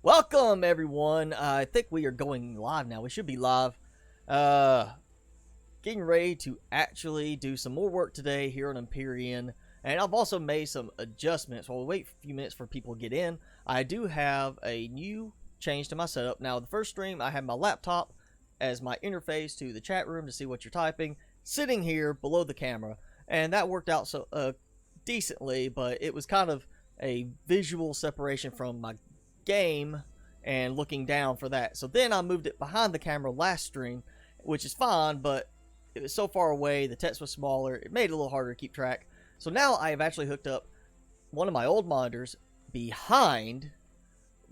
Welcome everyone. I think we are going live now. We should be live. Getting ready to actually do some more work today here on Empyrion. And I've also made some adjustments. While we wait a few minutes for people to get in, I do have a new change to my setup. Now, the first stream, I had my laptop as my interface to the chat room to see what you're typing, sitting here below the camera. And that worked out so decently, but it was kind of a visual separation from my game and looking down for that. So then I moved it behind the camera last stream, which is fine, but it was so far away, the text was smaller, it made it a little harder to keep track. So now I have actually hooked up one of my old monitors behind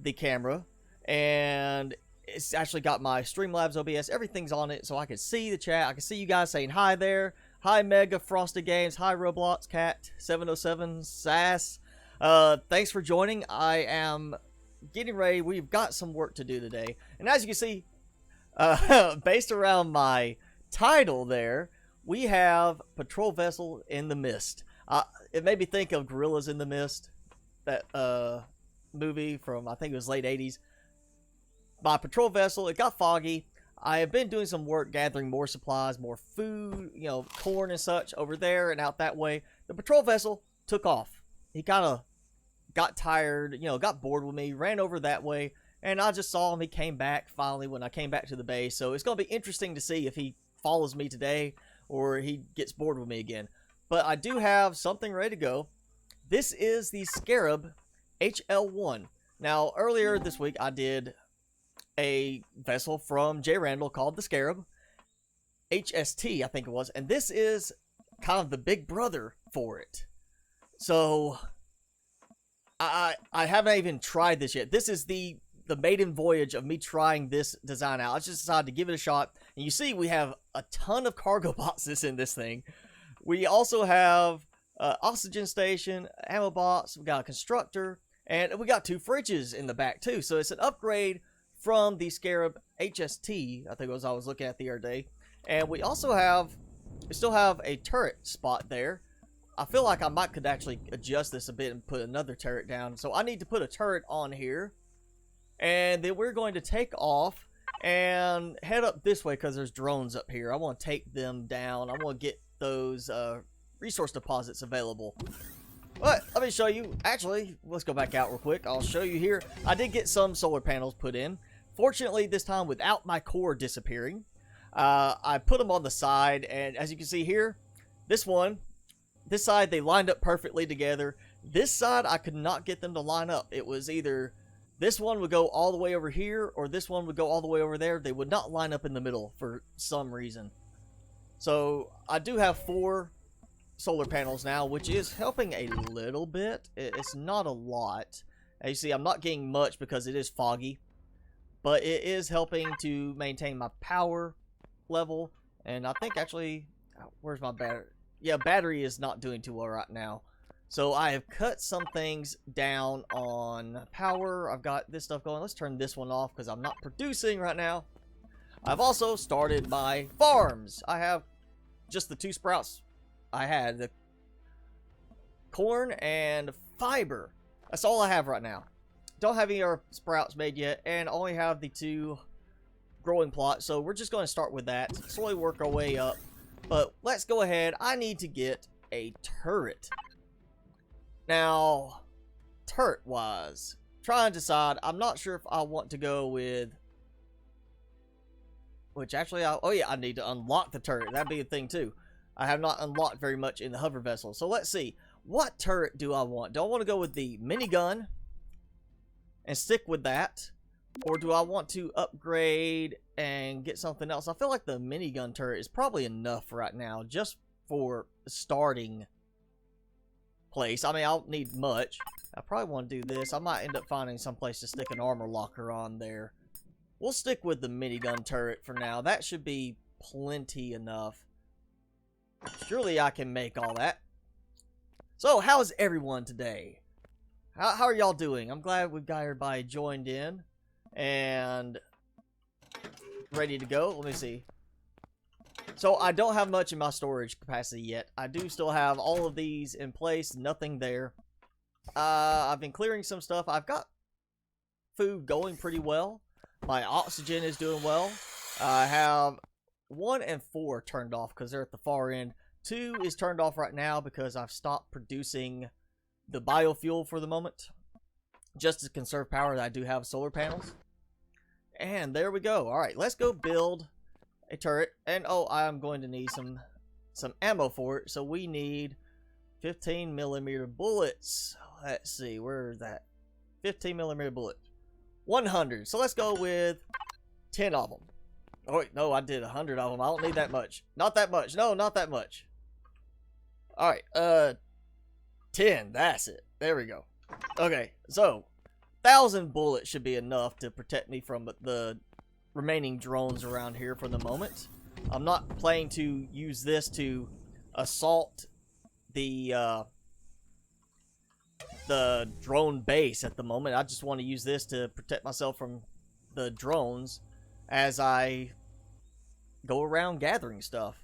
the camera, and it's actually got my Streamlabs OBS, everything's on it, so I can see the chat, I can see you guys saying hi there. Hi Mega, Frosted Games, hi Roblox, Cat, 707, Sass. Thanks for joining. I am getting ready. We've got some work to do today, and as you can see, based around my title there, we have Patrol Vessel in the Mist. It made me think of Gorillas in the Mist, that movie from, I think it was late 80s. My patrol vessel, it got foggy. I have been doing some work gathering more supplies, more food, you know, corn and such over there and out that way. The patrol vessel took off. He kind of got tired, you know, got bored with me, ran over that way, and I just saw him. He came back finally when I came back to the base. So it's going to be interesting to see if he follows me today or he gets bored with me again. But I do have something ready to go. This is the Scarab HL1. Now, earlier this week, I did a vessel from J. Randall called the Scarab HST, I think it was, and this is kind of the big brother for it. So I haven't even tried this yet. This is the maiden voyage of me trying this design out. I just decided to give it a shot, and you see we have a ton of cargo boxes in this thing. We also have oxygen station, ammo box, we got a constructor, and we got 2 fridges in the back too. So it's an upgrade from the Scarab HST, I think it was I was looking at the other day. And we also have, still have a turret spot there. I feel like I could actually adjust this a bit and put another turret down. So I need to put a turret on here. And then we're going to take off and head up this way because there's drones up here. I want to take them down. I want to get those resource deposits available. But let me show you. Actually, let's go back out real quick. I'll show you here. I did get some solar panels put in. Fortunately, this time without my core disappearing. I put them on the side, and as you can see here, this side, they lined up perfectly together. This side, I could not get them to line up. It was either this one would go all the way over here, or this one would go all the way over there. They would not line up in the middle for some reason. So, I do have 4 solar panels now, which is helping a little bit. It's not a lot. As you see, I'm not getting much because it is foggy, but it is helping to maintain my power level. And I think actually, where's my battery? Yeah, battery is not doing too well right now. So I have cut some things down on power. I've got this stuff going. Let's turn this one off because I'm not producing right now. I've also started my farms. I have just the 2 sprouts I had, the corn and fiber. That's all I have right now. Don't have any other sprouts made yet, and only have the 2 growing plots. So we're just going to start with that, slowly work our way up. But let's go ahead. I need to get a turret. Now, turret wise, trying to decide. I'm not sure if I want to go with, which actually, oh yeah, I need to unlock the turret. That'd be a thing too. I have not unlocked very much in the hover vessel. So let's see. What turret do I want? Do I want to go with the minigun and stick with that? Or do I want to upgrade and get something else? I feel like the minigun turret is probably enough right now just for starting place. I mean, I don't need much. I probably want to do this. I might end up finding some place to stick an armor locker on there. We'll stick with the minigun turret for now. That should be plenty enough. Surely I can make all that. So, how is everyone today? How are y'all doing? I'm glad we've got everybody joined in and ready to go. Let me see. So, I don't have much in my storage capacity yet. I do still have all of these in place. Nothing there. I've been clearing some stuff. I've got food going pretty well. My oxygen is doing well. I have 1 and 4 turned off because they're at the far end. 2 is turned off right now because I've stopped producing the biofuel for the moment. Just to conserve power, I do have solar panels. And there we go. Alright, let's go build a turret. And oh, I'm going to need some ammo for it. So we need 15mm bullets. Let's see, where is that? 15mm bullet. 100. So let's go with 10 of them. Oh wait, no, I did 100 of them. I don't need that much. Not that much. No, not that much. Alright, 10. That's it. There we go. Okay, so 1,000 bullets should be enough to protect me from the remaining drones around here for the moment. I'm not planning to use this to assault the drone base at the moment. I just want to use this to protect myself from the drones as I go around gathering stuff.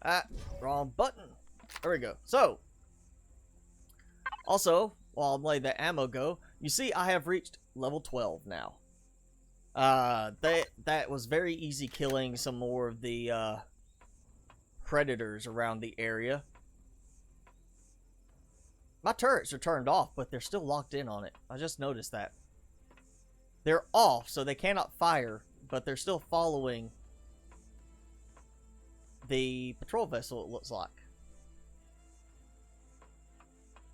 Ah, wrong button. There we go. So, also, while I'm letting that ammo go, you see I have reached level 12 now. That was very easy killing some more of the predators around the area. My turrets are turned off, but they're still locked in on it. I just noticed that. They're off, so they cannot fire, but they're still following the patrol vessel, it looks like.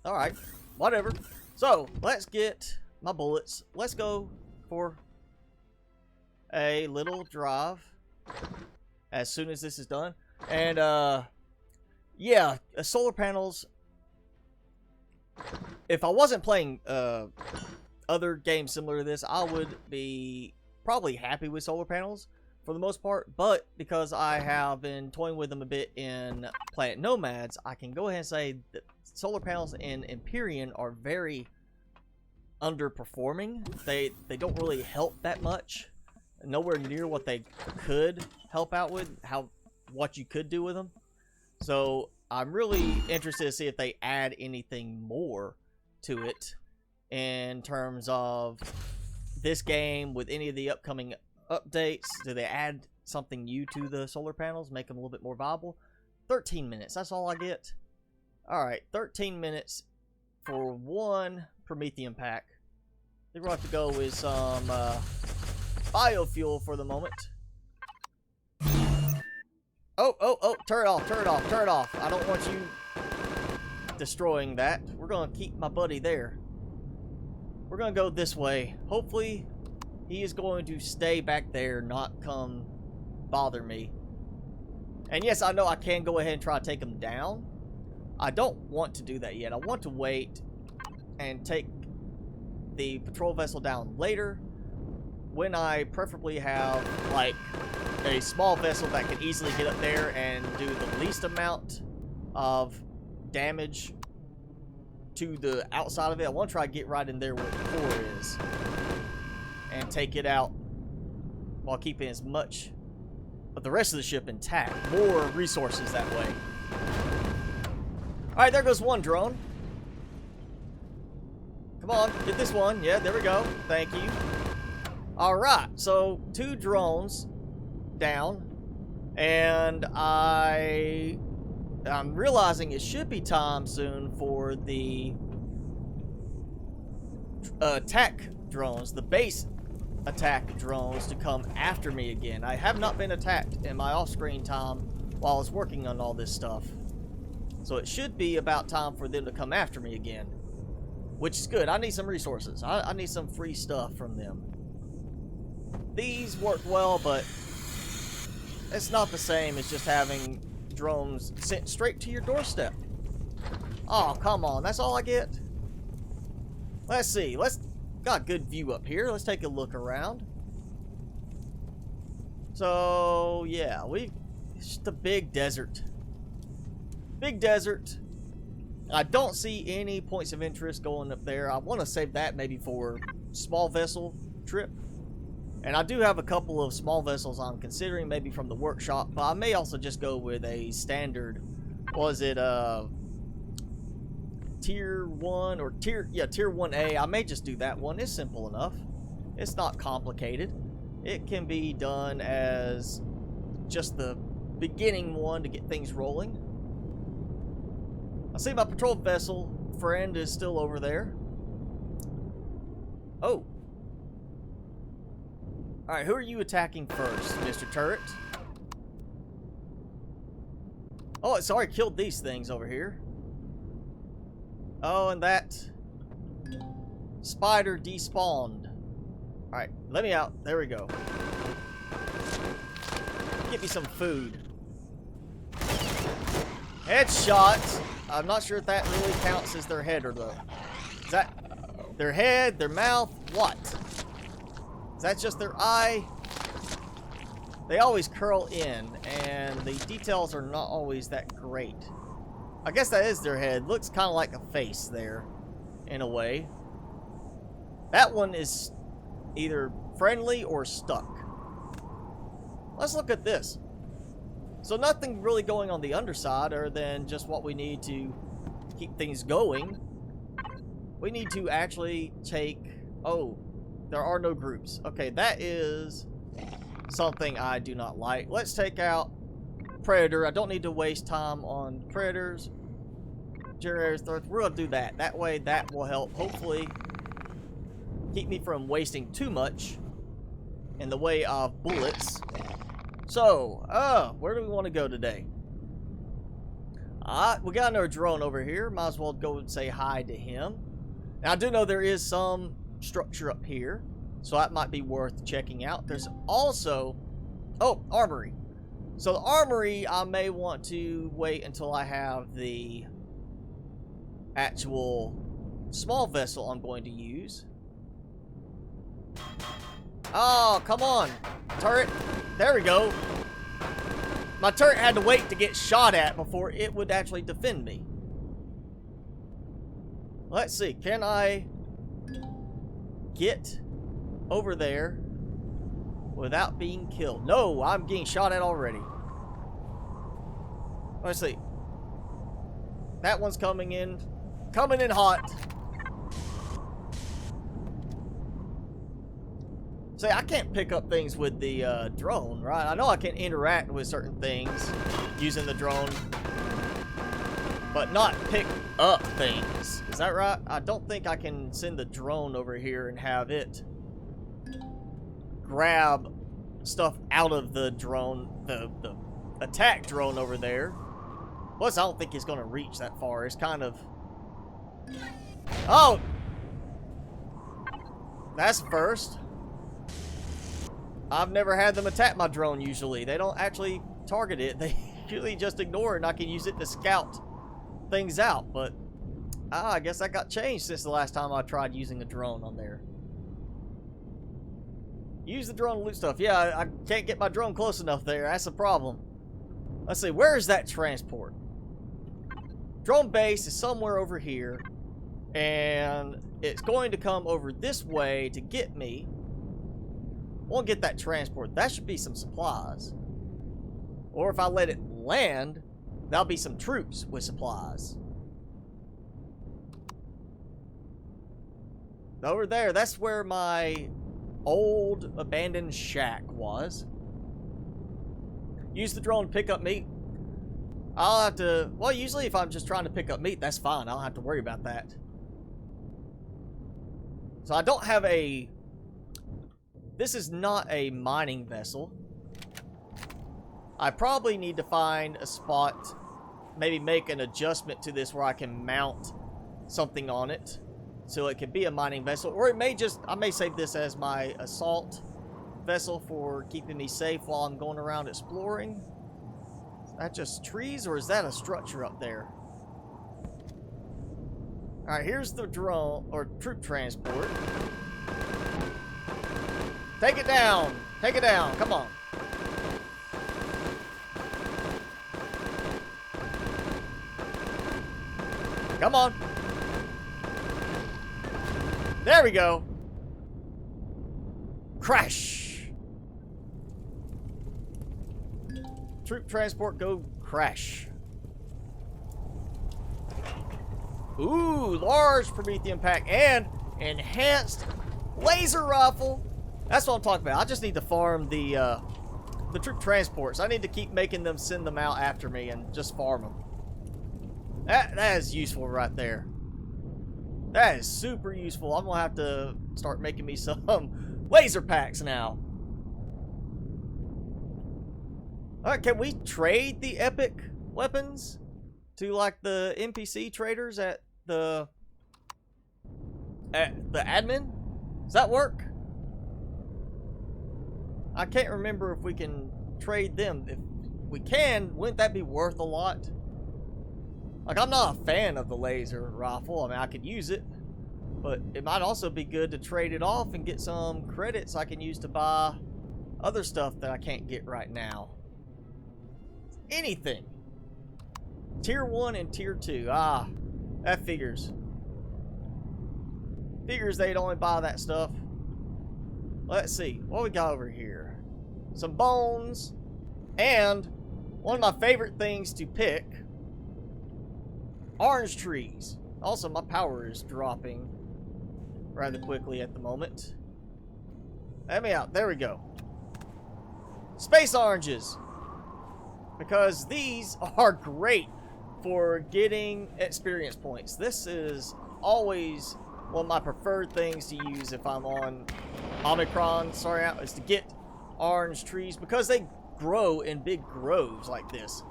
Alright, whatever. So, let's get my bullets. Let's go for a little drive as soon as this is done. And, yeah, solar panels. If I wasn't playing other games similar to this, I would be probably happy with solar panels for the most part. But because I have been toying with them a bit in Planet Nomads, I can go ahead and say that solar panels in Empyrion are very underperforming. They don't really help that much. Nowhere near what they could help out with, what you could do with them. So I'm really interested to see if they add anything more to it in terms of this game with any of the upcoming updates. Do they add something new to the solar panels, make them a little bit more viable? 13 minutes, that's all I get. Alright, 13 minutes for one Promethean pack. I think we'll have to go with some biofuel for the moment. Oh, turn it off, turn it off, turn it off. I don't want you destroying that. We're going to keep my buddy there. We're going to go this way. Hopefully, he is going to stay back there, not come bother me. And yes, I know I can go ahead and try to take him down. I don't want to do that yet. I want to wait and take the patrol vessel down later, when I preferably have, like, a small vessel that can easily get up there and do the least amount of damage to the outside of it. I want to try to get right in there where the core is and take it out while keeping as much of the rest of the ship intact. More resources that way. Alright, there goes one drone. Come on, get this one. Yeah, there we go. Thank you. Alright, so 2 drones down. And I'm realizing it should be time soon for the attack drones, the base attack drones, to come after me again. I have not been attacked in my off-screen time while I was working on all this stuff. So it should be about time for them to come after me again. Which is good. I need some resources. I need some free stuff from them. These work well, but it's not the same as just having drones sent straight to your doorstep. Oh, come on. That's all I get? Let's see. Got a good view up here. Let's take a look around. So, yeah. It's just a big desert. Big desert. I don't see any points of interest going up there. I want to save that maybe for small vessel trip. And I do have a couple of small vessels I'm considering, maybe from the workshop, but I may also just go with a standard, was it, tier 1 or tier 1A. I may just do that one. It's simple enough. It's not complicated. It can be done as just the beginning one to get things rolling. I see my patrol vessel friend is still over there. Oh. Alright, who are you attacking first, Mr. Turret? Oh, it's already killed these things over here. Oh, and that spider despawned. Alright, let me out. There we go. Get me some food. Headshot. I'm not sure if that really counts as their head or though. Is that their head, their mouth? What? Is that just their eye? They always curl in, and the details are not always that great. I guess that is their head. Looks kind of like a face there, in a way. That one is either friendly or stuck. Let's look at this. So nothing really going on the underside other than just what we need to keep things going. We need to actually take... Oh, there are no groups. Okay, that is something I do not like. Let's take out Predator. I don't need to waste time on Predators. We're going to do that. That way, that will help, hopefully, keep me from wasting too much in the way of bullets. So, where do we want to go today? We got another drone over here. Might as well go and say hi to him. Now, I do know there is some structure up here, so that might be worth checking out. There's also... Oh, armory. So, the armory, I may want to wait until I have the actual small vessel I'm going to use. Oh, come on, turret. There we go. My turret had to wait to get shot at before it would actually defend me. Let's see, can I get over there without being killed? No, I'm getting shot at already. Let's see. That one's coming in hot. See, I can't pick up things with the drone, right? I know I can interact with certain things using the drone, but not pick up things. Is that right? I don't think I can send the drone over here and have it grab stuff out of the drone, the attack drone over there. Plus, I don't think it's going to reach that far. It's kind of... Oh! That's first. I've never had them attack my drone usually. They don't actually target it. They usually just ignore it and I can use it to scout things out. But I guess that got changed since the last time I tried using a drone on there. Use the drone to loot stuff. Yeah, I can't get my drone close enough there. That's a problem. Let's see. Where is that transport? Drone base is somewhere over here. And it's going to come over this way to get me. Won't get that transport. That should be some supplies. Or if I let it land, that'll be some troops with supplies. Over there, that's where my old abandoned shack was. Use the drone to pick up meat. I'll have to... Well, usually if I'm just trying to pick up meat, that's fine. I don't have to worry about that. So I don't have a... This is not a mining vessel. I probably need to find a spot, maybe make an adjustment to this where I can mount something on it so it could be a mining vessel, or it may just, I may save this as my assault vessel for keeping me safe while I'm going around exploring. Is that just trees or is that a structure up there? Alright, here's the drone or troop transport. Take it down! Take it down! Come on! Come on! There we go! Crash! Troop transport go crash. Ooh, large Promethean pack and enhanced laser rifle. That's what I'm talking about. I just need to farm the troop transports. I need to keep making them send them out after me and just farm them. That is useful right there. That is super useful. I'm gonna have to start making me some laser packs now. Alright, can we trade the epic weapons to like the NPC traders at the admin? Does that work? I can't remember if we can trade them. If we can, wouldn't that be worth a lot? Like, I'm not a fan of the laser rifle. I mean, I could use it, but it might also be good to trade it off and get some credits I can use to buy other stuff that I can't get right now. Anything. Tier 1 and Tier 2. Ah, that figures. Figures they'd only buy that stuff. Let's see. What we got over here? Some bones. And one of my favorite things to pick. Orange trees. Also, my power is dropping rather quickly at the moment. Let me out. There we go. Space oranges. Because these are great for getting experience points. This is always one of my preferred things to use if I'm on Omicron, is to get orange trees because they grow in big groves like this.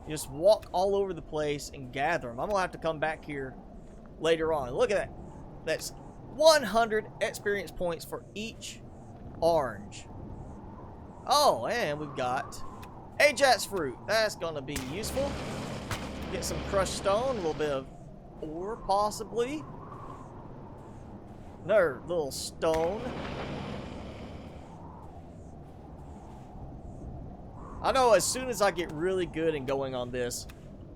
You just walk all over the place and gather them. I'm gonna have to come back here later on. Look at that. That's 100 experience points for each orange. Oh, and we've got Ajax fruit. That's gonna be useful. Get some crushed stone, a little bit of ore possibly. Another little stone. I know as soon as I get really good and going on this,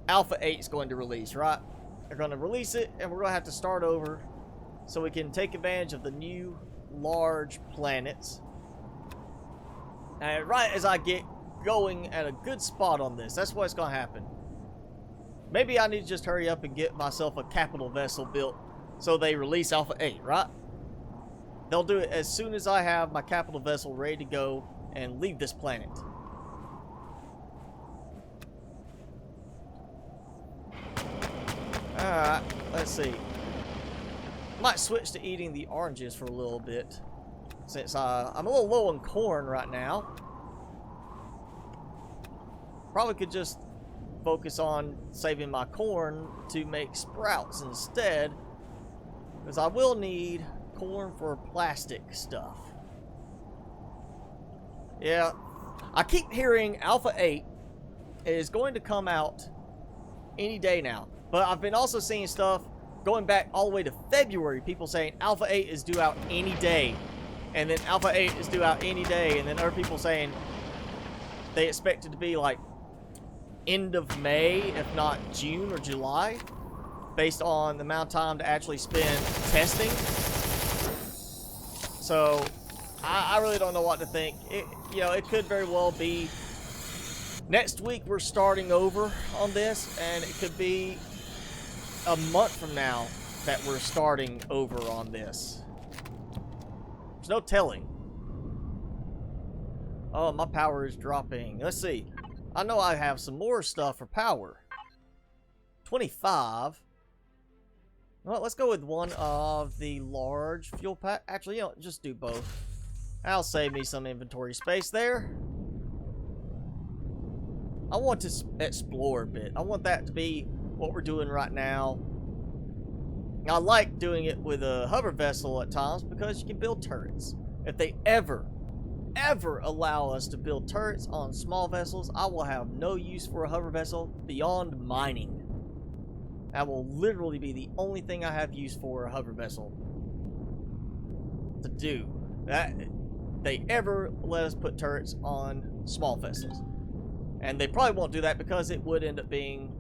Alpha 8 is going to release, right? They're going to release it, and we're going to have to start over so we can take advantage of the new large planets. And right as I get going at a good spot on this, that's what's going to happen. Maybe I need to just hurry up and get myself a capital vessel built so they release Alpha 8, right? They'll do it as soon as I have my capital vessel ready to go and leave this planet. Alright, let's see. Might switch to eating the oranges for a little bit, since I'm a little low on corn right now. Probably could just focus on saving my corn to make sprouts instead, because I will need corn for plastic stuff. Yeah, I keep hearing Alpha 8 is going to come out any day now. But I've been also seeing stuff going back all the way to February. People saying Alpha 8 is due out any day. And then Alpha 8 is due out any day. And then other people saying they expect it to be like end of May, if not June or July. Based on the amount of time to actually spend testing. So, I really don't know what to think. It could very well be next week we're starting over on this. And it could be a month from now that we're starting over on this. There's no telling. Oh, my power is dropping. Let's see. I know I have some more stuff for power. 25. Well, let's go with one of the large fuel pack. Actually, just do both. That'll save me some inventory space there. I want to explore a bit. I want that to be what we're doing right now. I like doing it with a hover vessel at times because you can build turrets. If they ever allow us to build turrets on small vessels, I will have no use for a hover vessel beyond mining. That will literally be the only thing I have use for a hover vessel to do. That they ever let us put turrets on small vessels. And they probably won't do that because it would end up being,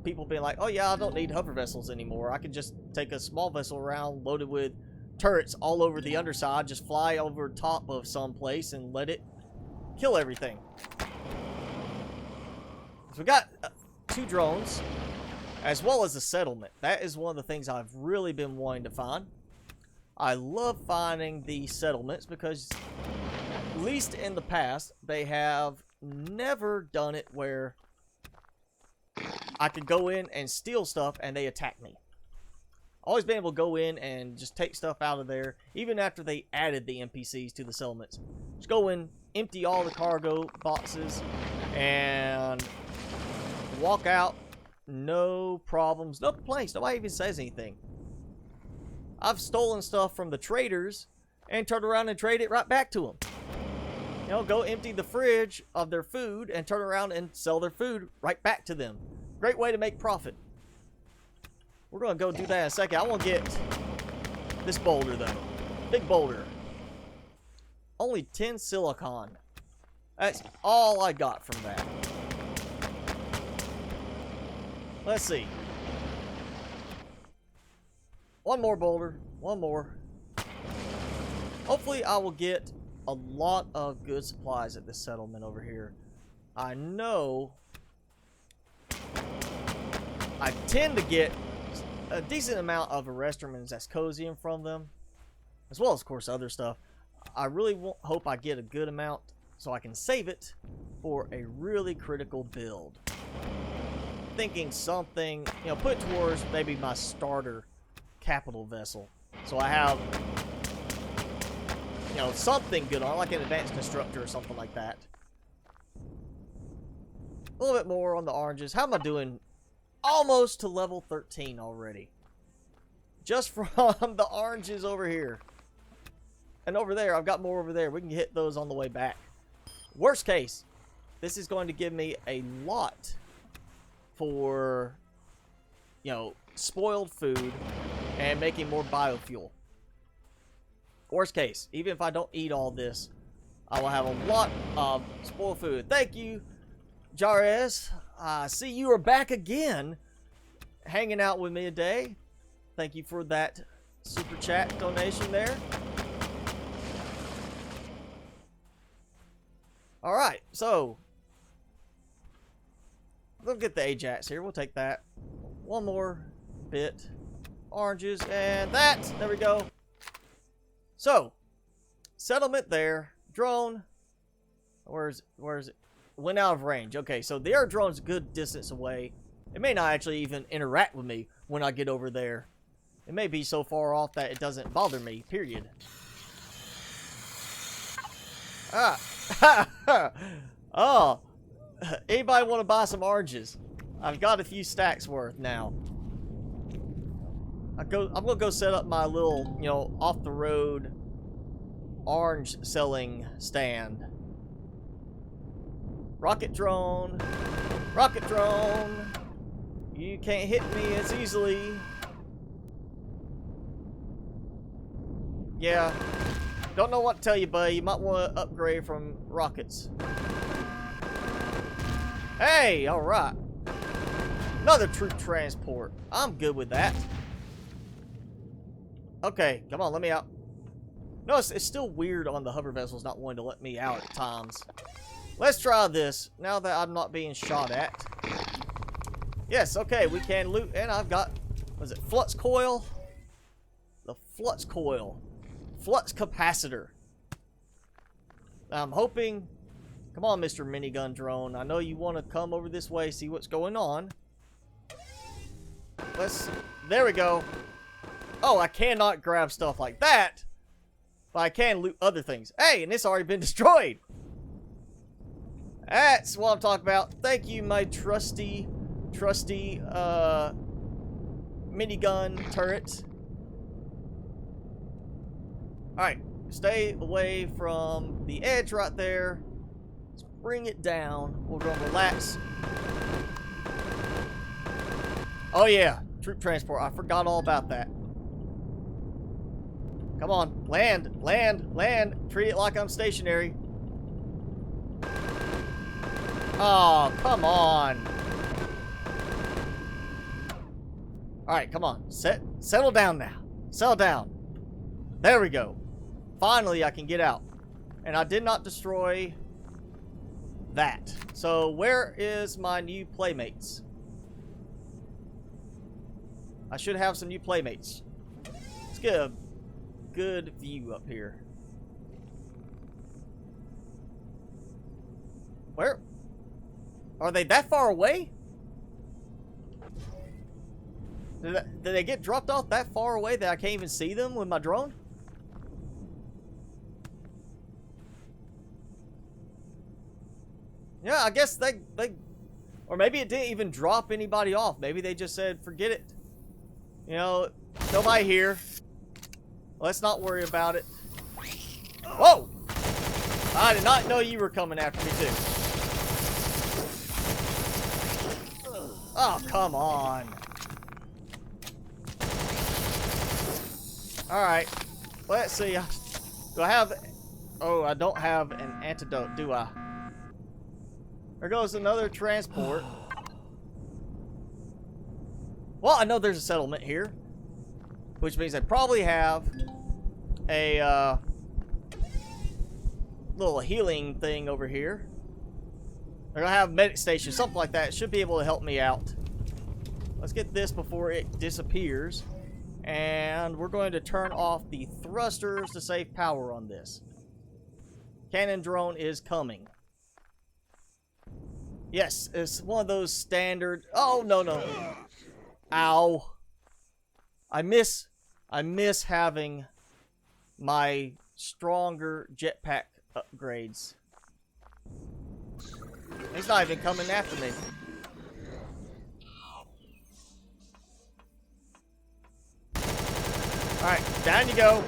people being like, oh yeah, I don't need hover vessels anymore. I could just take a small vessel around loaded with turrets all over the underside, just fly over top of some place and let it kill everything. So we got 2 drones. as well as a settlement. That is one of the things I've really been wanting to find. I love finding the settlements because, at least in the past, they have never done it where I could go in and steal stuff and they attack me. Always been able to go in and just take stuff out of there, even after they added the NPCs to the settlements. Just go in, empty all the cargo boxes, and walk out. No problems, no complaints. Nobody even says anything. I've stolen stuff from the traders and turned around and traded it right back to them. You know, go empty the fridge of their food and turn around and sell their food right back to them. Great way to make profit. We're going to go do that in a second. I want to get this boulder, though. Big boulder. Only 10 silicon. That's all I got from that. Let's see. One more boulder. One more. Hopefully I will get a lot of good supplies at this settlement over here. I know I tend to get a decent amount of restaurants that's cozy in from them, as well as, of course, other stuff. I really hope I get a good amount so I can save it for a really critical build. Thinking something, you know, put it towards maybe my starter capital vessel, so I have, you know, something good on, like an advanced constructor or something like that. A little bit more on the oranges. How am I doing? Almost to level 13 already. Just from the oranges over here. And over there, I've got more over there. We can hit those on the way back. Worst case, this is going to give me a lot for, you know, spoiled food and making more biofuel. Worst case, even if I don't eat all this, I will have a lot of spoiled food. Thank you, Jarez. I see you are back again, hanging out with me today. Thank you for that super chat donation there. Alright, so we'll get the Ajax here. We'll take that. One more bit. Oranges and that. There we go. So, settlement there. Drone. Where is it? Went out of range. Okay, so the air drone's a good distance away. It may not actually even interact with me when I get over there. It may be so far off that it doesn't bother me, period. Oh, anybody want to buy some oranges? I've got a few stacks worth now. I'm gonna go set up my little, you know, off the road orange selling stand. Rocket drone. Rocket drone. You can't hit me as easily. Yeah. Don't know what to tell you, buddy. You might want to upgrade from rockets. Hey, alright. Another troop transport. I'm good with that. Okay, come on, let me out. No, it's still weird on the hover vessels not wanting to let me out at times. Let's try this, now that I'm not being shot at. Yes, okay, we can loot, and I've got, what is it, flux coil? The flux coil. Flux capacitor. I'm hoping, come on, Mr. Minigun Drone, I know you want to come over this way, see what's going on. There we go. Oh, I cannot grab stuff like that, but I can loot other things. Hey, and it's already been destroyed. That's what I'm talking about. Thank you, my trusty minigun turret. Alright, stay away from the edge right there. Let's bring it down. We'll go relax. Oh yeah, troop transport. I forgot all about that. Come on, land, land, land. Treat it like I'm stationary. Oh, come on. Alright, come on. Settle down now. Settle down. There we go. Finally, I can get out. And I did not destroy that. So, where is my new playmates? I should have some new playmates. Let's get a good view up here. Where? Are they that far away? Did they get dropped off that far away that I can't even see them with my drone? Yeah, I guess they or maybe it didn't even drop anybody off. Maybe they just said, forget it. You know, nobody here. Let's not worry about it. Whoa! I did not know you were coming after me, too. Oh, come on. Alright. Let's see. Do I have... Oh, I don't have an antidote, do I? There goes another transport. Well, I know there's a settlement here, which means I probably have a little healing thing over here. They're gonna have a medic station, something like that. It should be able to help me out. Let's get this before it disappears. And we're going to turn off the thrusters to save power on this. Cannon drone is coming. Yes, it's one of those standard... Oh, no, no. Ow. I miss having my stronger jetpack upgrades. He's not even coming after me. Alright, down you go.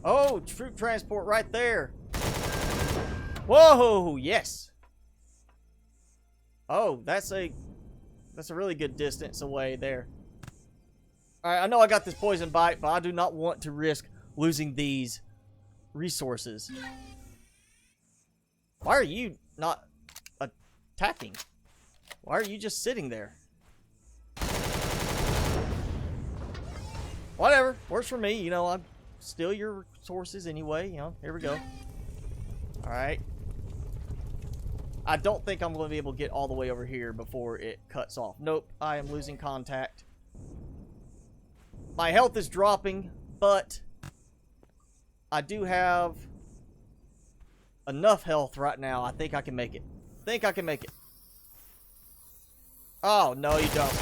Oh, troop transport right there. Whoa, yes. Oh, that's a really good distance away there. Alright, I know I got this poison bite, but I do not want to risk losing these resources. Why are you not attacking? Why are you just sitting there? Whatever, works for me. You know, I'm steal your resources anyway. You know, here we go. Alright. I don't think I'm going to be able to get all the way over here before it cuts off. Nope, I am losing contact. My health is dropping, but I do have enough health right now. I think I can make it. Think I can make it. Oh, no, you don't.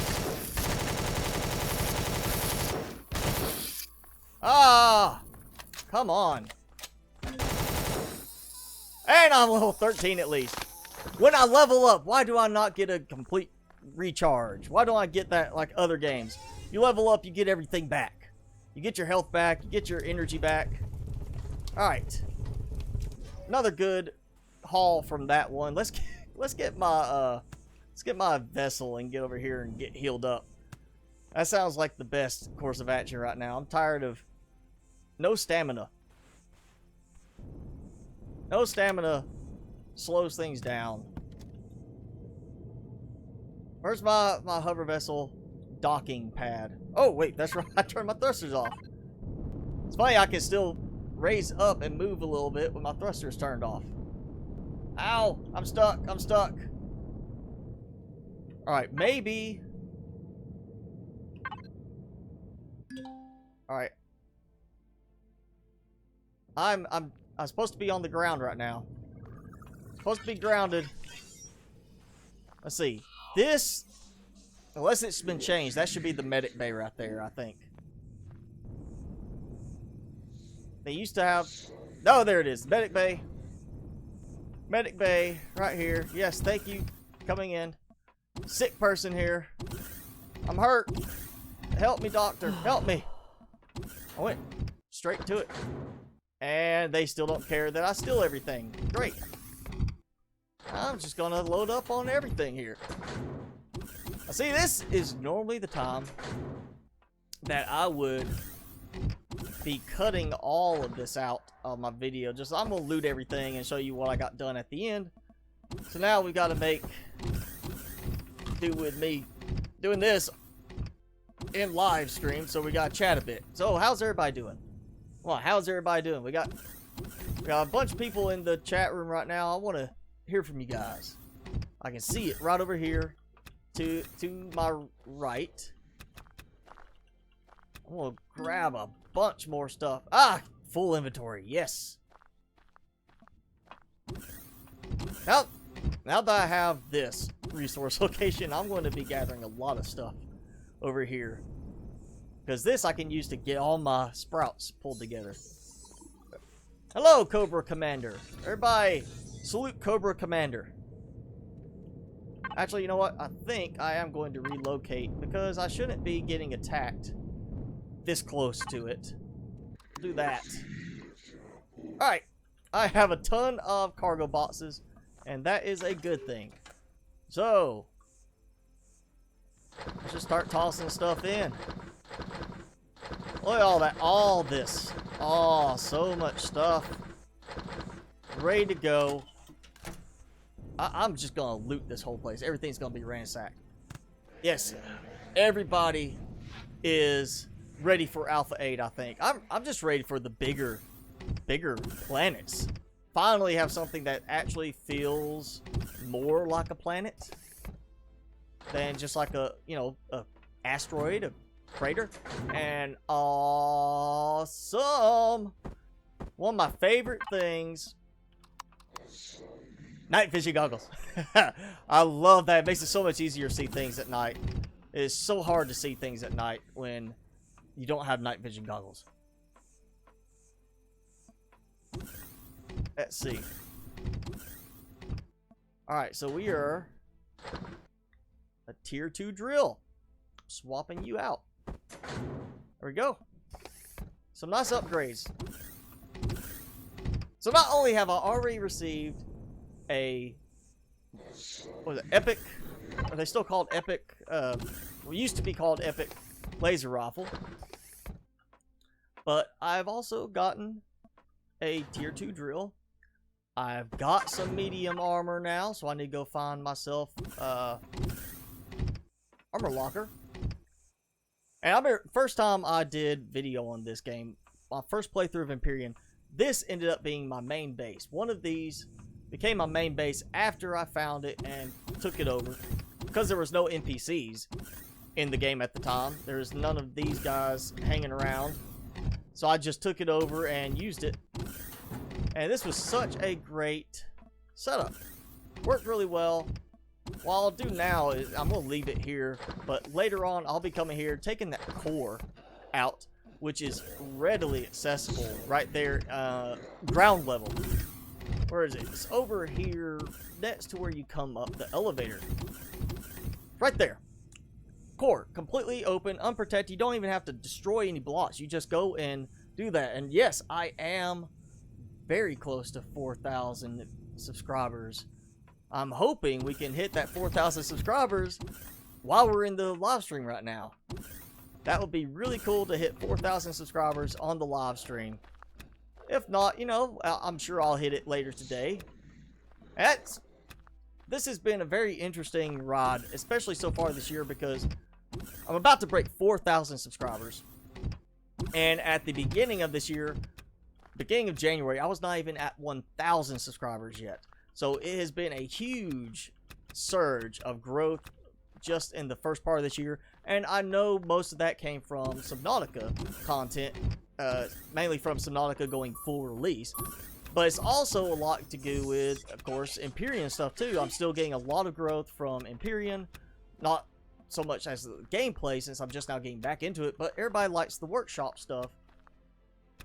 Ah! Come on. And I'm level 13 at least. When I level up, why do I not get a complete recharge? Why don't I get that like other games? You level up, you get everything back. You get your health back, you get your energy back. Alright. Another good haul from that one. Let's get my vessel and get over here and get healed up. That sounds like the best course of action right now. I'm tired of no stamina. No stamina slows things down. Where's my hover vessel docking pad? Oh, wait, that's right. I turned my thrusters off. It's funny, I can still raise up and move a little bit with my thrusters turned off. Ow! I'm stuck. I'm stuck. Alright, maybe... Alright. I'm supposed to be on the ground right now. Supposed to be grounded. Let's see. This, unless it's been changed, that should be the medic bay right there, I think. They used to have... No, there it is. Medic bay. Medic bay right here. Yes, thank you. Coming in. Sick person here. I'm hurt. Help me, doctor. Help me. I went straight to it. And they still don't care that I steal everything. Great. I'm just gonna load up on everything here. See, this is normally the time that I would be cutting all of this out of my video. Just, I'm gonna loot everything and show you what I got done at the end. So now we've got to make do with me doing this in live stream, so we gotta chat a bit. So how's everybody doing? Well, how's everybody doing? We got a bunch of people in the chat room right now. I want to hear from you guys. I can see it right over here to my right. I'm gonna grab a bunch more stuff. Ah, full inventory. Yes. Now that I have this resource location, I'm going to be gathering a lot of stuff over here. Because this I can use to get all my sprouts pulled together. Hello, Cobra Commander. Everybody, salute Cobra Commander. Actually, you know what? I think I am going to relocate because I shouldn't be getting attacked this close to it. Do that. Alright. I have a ton of cargo boxes, and that is a good thing. So, let's just start tossing stuff in. Look at all that. All this. Oh, so much stuff. Ready to go. I'm just going to loot this whole place. Everything's going to be ransacked. Yes. Everybody is ready for Alpha 8, I think. I'm just ready for the bigger planets. Finally have something that actually feels more like a planet than just like a, you know, a asteroid, a crater. And awesome. One of my favorite things. Night vision goggles. I love that. It makes it so much easier to see things at night. It is so hard to see things at night when you don't have night vision goggles. Let's see. Alright, so we are a tier 2 drill. Swapping you out. There we go. Some nice upgrades. So not only have I already received a, what was it, epic, are they still called epic, we used to be called epic laser rifle, but I've also gotten a tier 2 drill. I've got some medium armor now, so I need to go find myself armor locker. And I remember first time I did video on this game, my first playthrough of Empyrion, this ended up being my main base. One of these became my main base after I found it and took it over. Because there was no NPCs in the game at the time. There's none of these guys hanging around. So I just took it over and used it. And this was such a great setup. Worked really well. What I'll do now is I'm going to leave it here. But later on, I'll be coming here, taking that core out, which is readily accessible right there, ground level. Where is it? It's over here next to where you come up the elevator. Right there. Core, completely open, unprotected. You don't even have to destroy any blocks. You just go and do that. And yes, I am very close to 4,000 subscribers. I'm hoping we can hit that 4,000 subscribers while we're in the live stream right now. That would be really cool to hit 4,000 subscribers on the live stream. If not, you know, I'm sure I'll hit it later today. This has been a very interesting ride, especially so far this year, because I'm about to break 4,000 subscribers. And at the beginning of this year, beginning of January, I was not even at 1,000 subscribers yet. So it has been a huge surge of growth just in the first part of this year. And I know most of that came from Subnautica content, mainly from Subnautica going full release. But it's also a lot to do with, of course, Empyrion stuff too. I'm still getting a lot of growth from Empyrion. Not so much as the gameplay, since I'm just now getting back into it, but everybody likes the workshop stuff.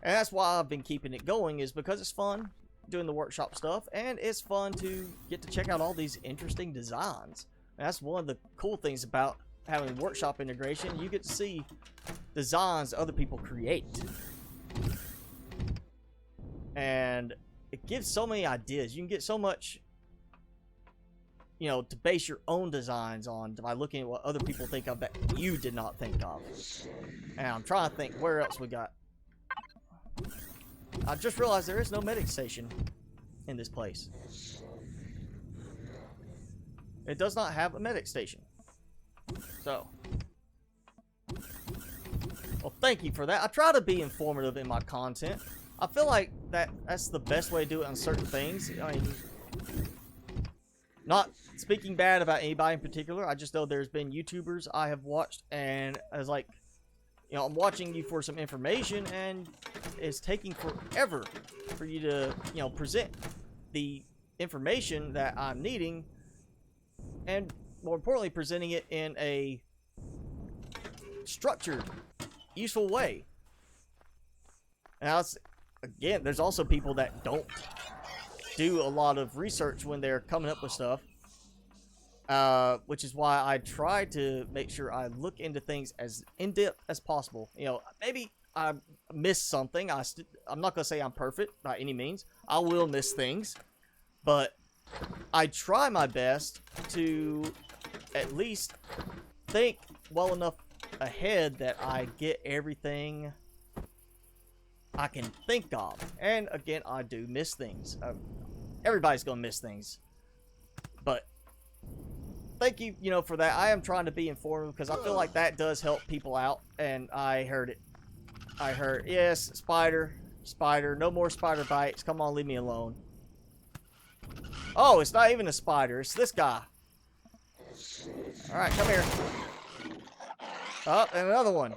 And that's why I've been keeping it going, is because it's fun doing the workshop stuff, and it's fun to get to check out all these interesting designs. And that's one of the cool things about having workshop integration. You get to see designs other people create. And it gives so many ideas. You can get so much, you know, to base your own designs on by looking at what other people think of that you did not think of. And I'm trying to think where else we got. I just realized there is no medic station in this place. It does not have a medic station. So, well, thank you for that. I try to be informative in my content. I feel like that's the best way to do it on certain things. I mean, Not speaking bad about anybody in particular. I just know there's been YouTubers I have watched, and I was like, you know, I'm watching you for some information, and it's taking forever for you to, you know, present the information that I'm needing, and more importantly, presenting it in a structured, useful way. Now, again, there's also people that don't do a lot of research when they're coming up with stuff, which is why I try to make sure I look into things as in-depth as possible. You know, maybe I missed something. I'm not going to say I'm perfect by any means. I will miss things, but I try my best to at least think well enough ahead that I get everything I can think of. And again, I do miss things. Everybody's gonna miss things, but thank you, you know, for that. I am trying to be informative because I feel like that does help people out. And I heard it. I heard, yes, spider, no more spider bites. Come on, leave me alone. Oh, it's not even a spider. It's this guy. All right, come here. Oh, and another one.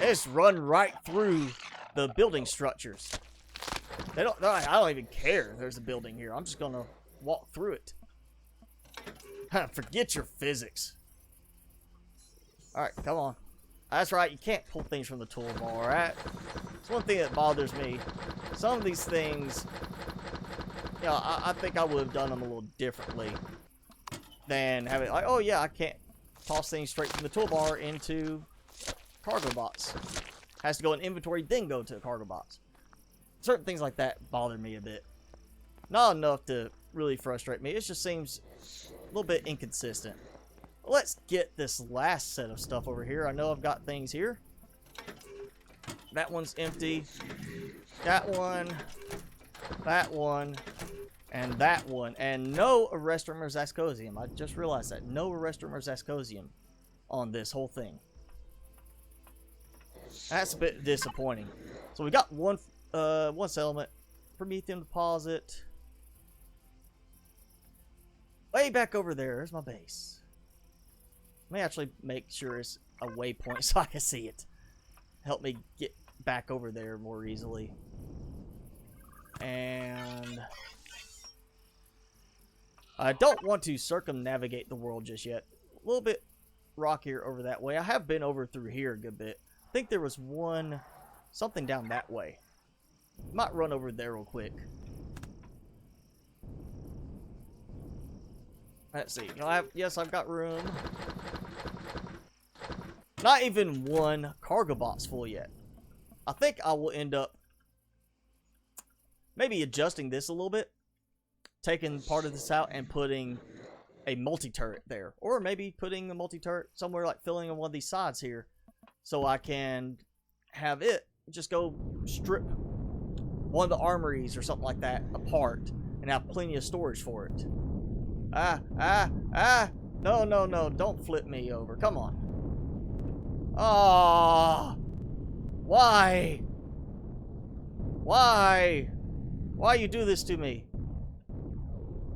It's run right through the building structures. I don't even care there's a building here. I'm just gonna walk through it. Forget your physics. Alright, come on. That's right, you can't pull things from the toolbar, alright? It's one thing that bothers me. Some of these things, you know, I think I would have done them a little differently than having, like, oh yeah, I can't toss things straight from the toolbar into cargo box. Has to go in inventory, then go to a cargo box. Certain things like that bother me a bit. Not enough to really frustrate me. It just seems a little bit inconsistent. Let's get this last set of stuff over here. I know I've got things here. That one's empty. That one, and that one. And no Arrestor Merzascosium. I just realized that. No Arrestor Merzascosium on this whole thing. That's a bit disappointing. So we got one settlement. Prometheum deposit. Way back over there. There's my base. Let me actually make sure it's a waypoint so I can see it. Help me get back over there more easily. And I don't want to circumnavigate the world just yet. A little bit rockier over that way. I have been over through here a good bit. I think there was something down that way. Might run over there real quick. Let's see. You know, yes, I've got room. Not even one cargo box full yet. I think I will end up maybe adjusting this a little bit. Taking part of this out and putting a multi-turret there. Or maybe putting a multi-turret somewhere, like filling on one of these sides here. So I can have it just go strip one of the armories or something like that apart and have plenty of storage for it. No, don't flip me over. Come on. Oh, why you do this to me?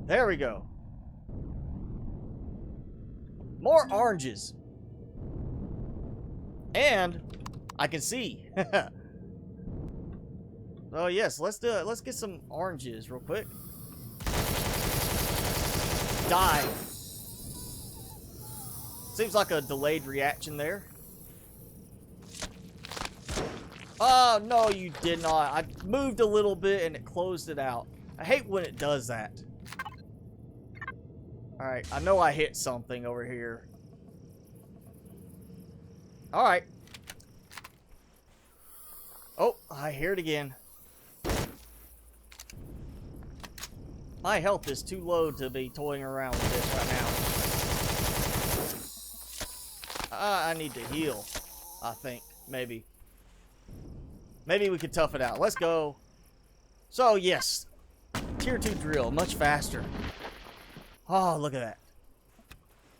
There we go. More oranges. And I can see. Oh yes, let's do it. Let's get some oranges real quick. Die. Seems like a delayed reaction there. Oh, no, you did not. I moved a little bit and it closed it out. I hate when it does that. Alright, I know I hit something over here. Alright. Oh, I hear it again. My health is too low to be toying around with this right now. I need to heal, I think. Maybe. Maybe we could tough it out. Let's go. So, yes. Tier 2 drill. Much faster. Oh, look at that.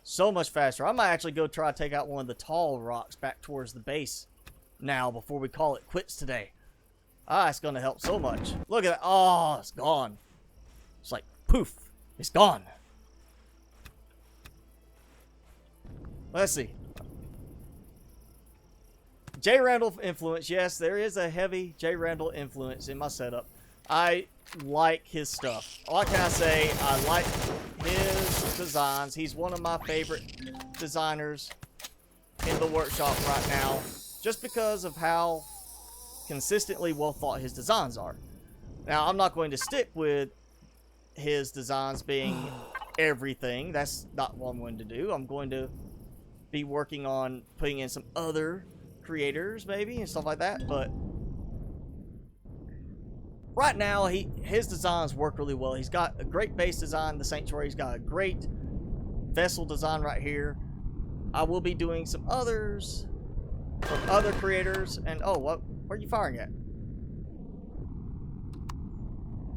So much faster. I might actually go try to take out one of the tall rocks back towards the base now before we call it quits today. Ah, it's going to help so much. Look at that. Oh, it's gone. It's like, poof. It's gone. Let's see. J. Randall influence. Yes, there is a heavy J. Randall influence in my setup. I like his stuff. What can I say? I like his designs. He's one of my favorite designers in the workshop right now, just because of how consistently well thought his designs are. Now, I'm not going to stick with his designs being everything. That's not what I'm going to do. I'm going to be working on putting in some other creators maybe and stuff like that, but right now his designs work really well. He's got a great base design, the Sanctuary. He's got a great vessel design right here. I will be doing some others from other creators, and oh, what are you firing at?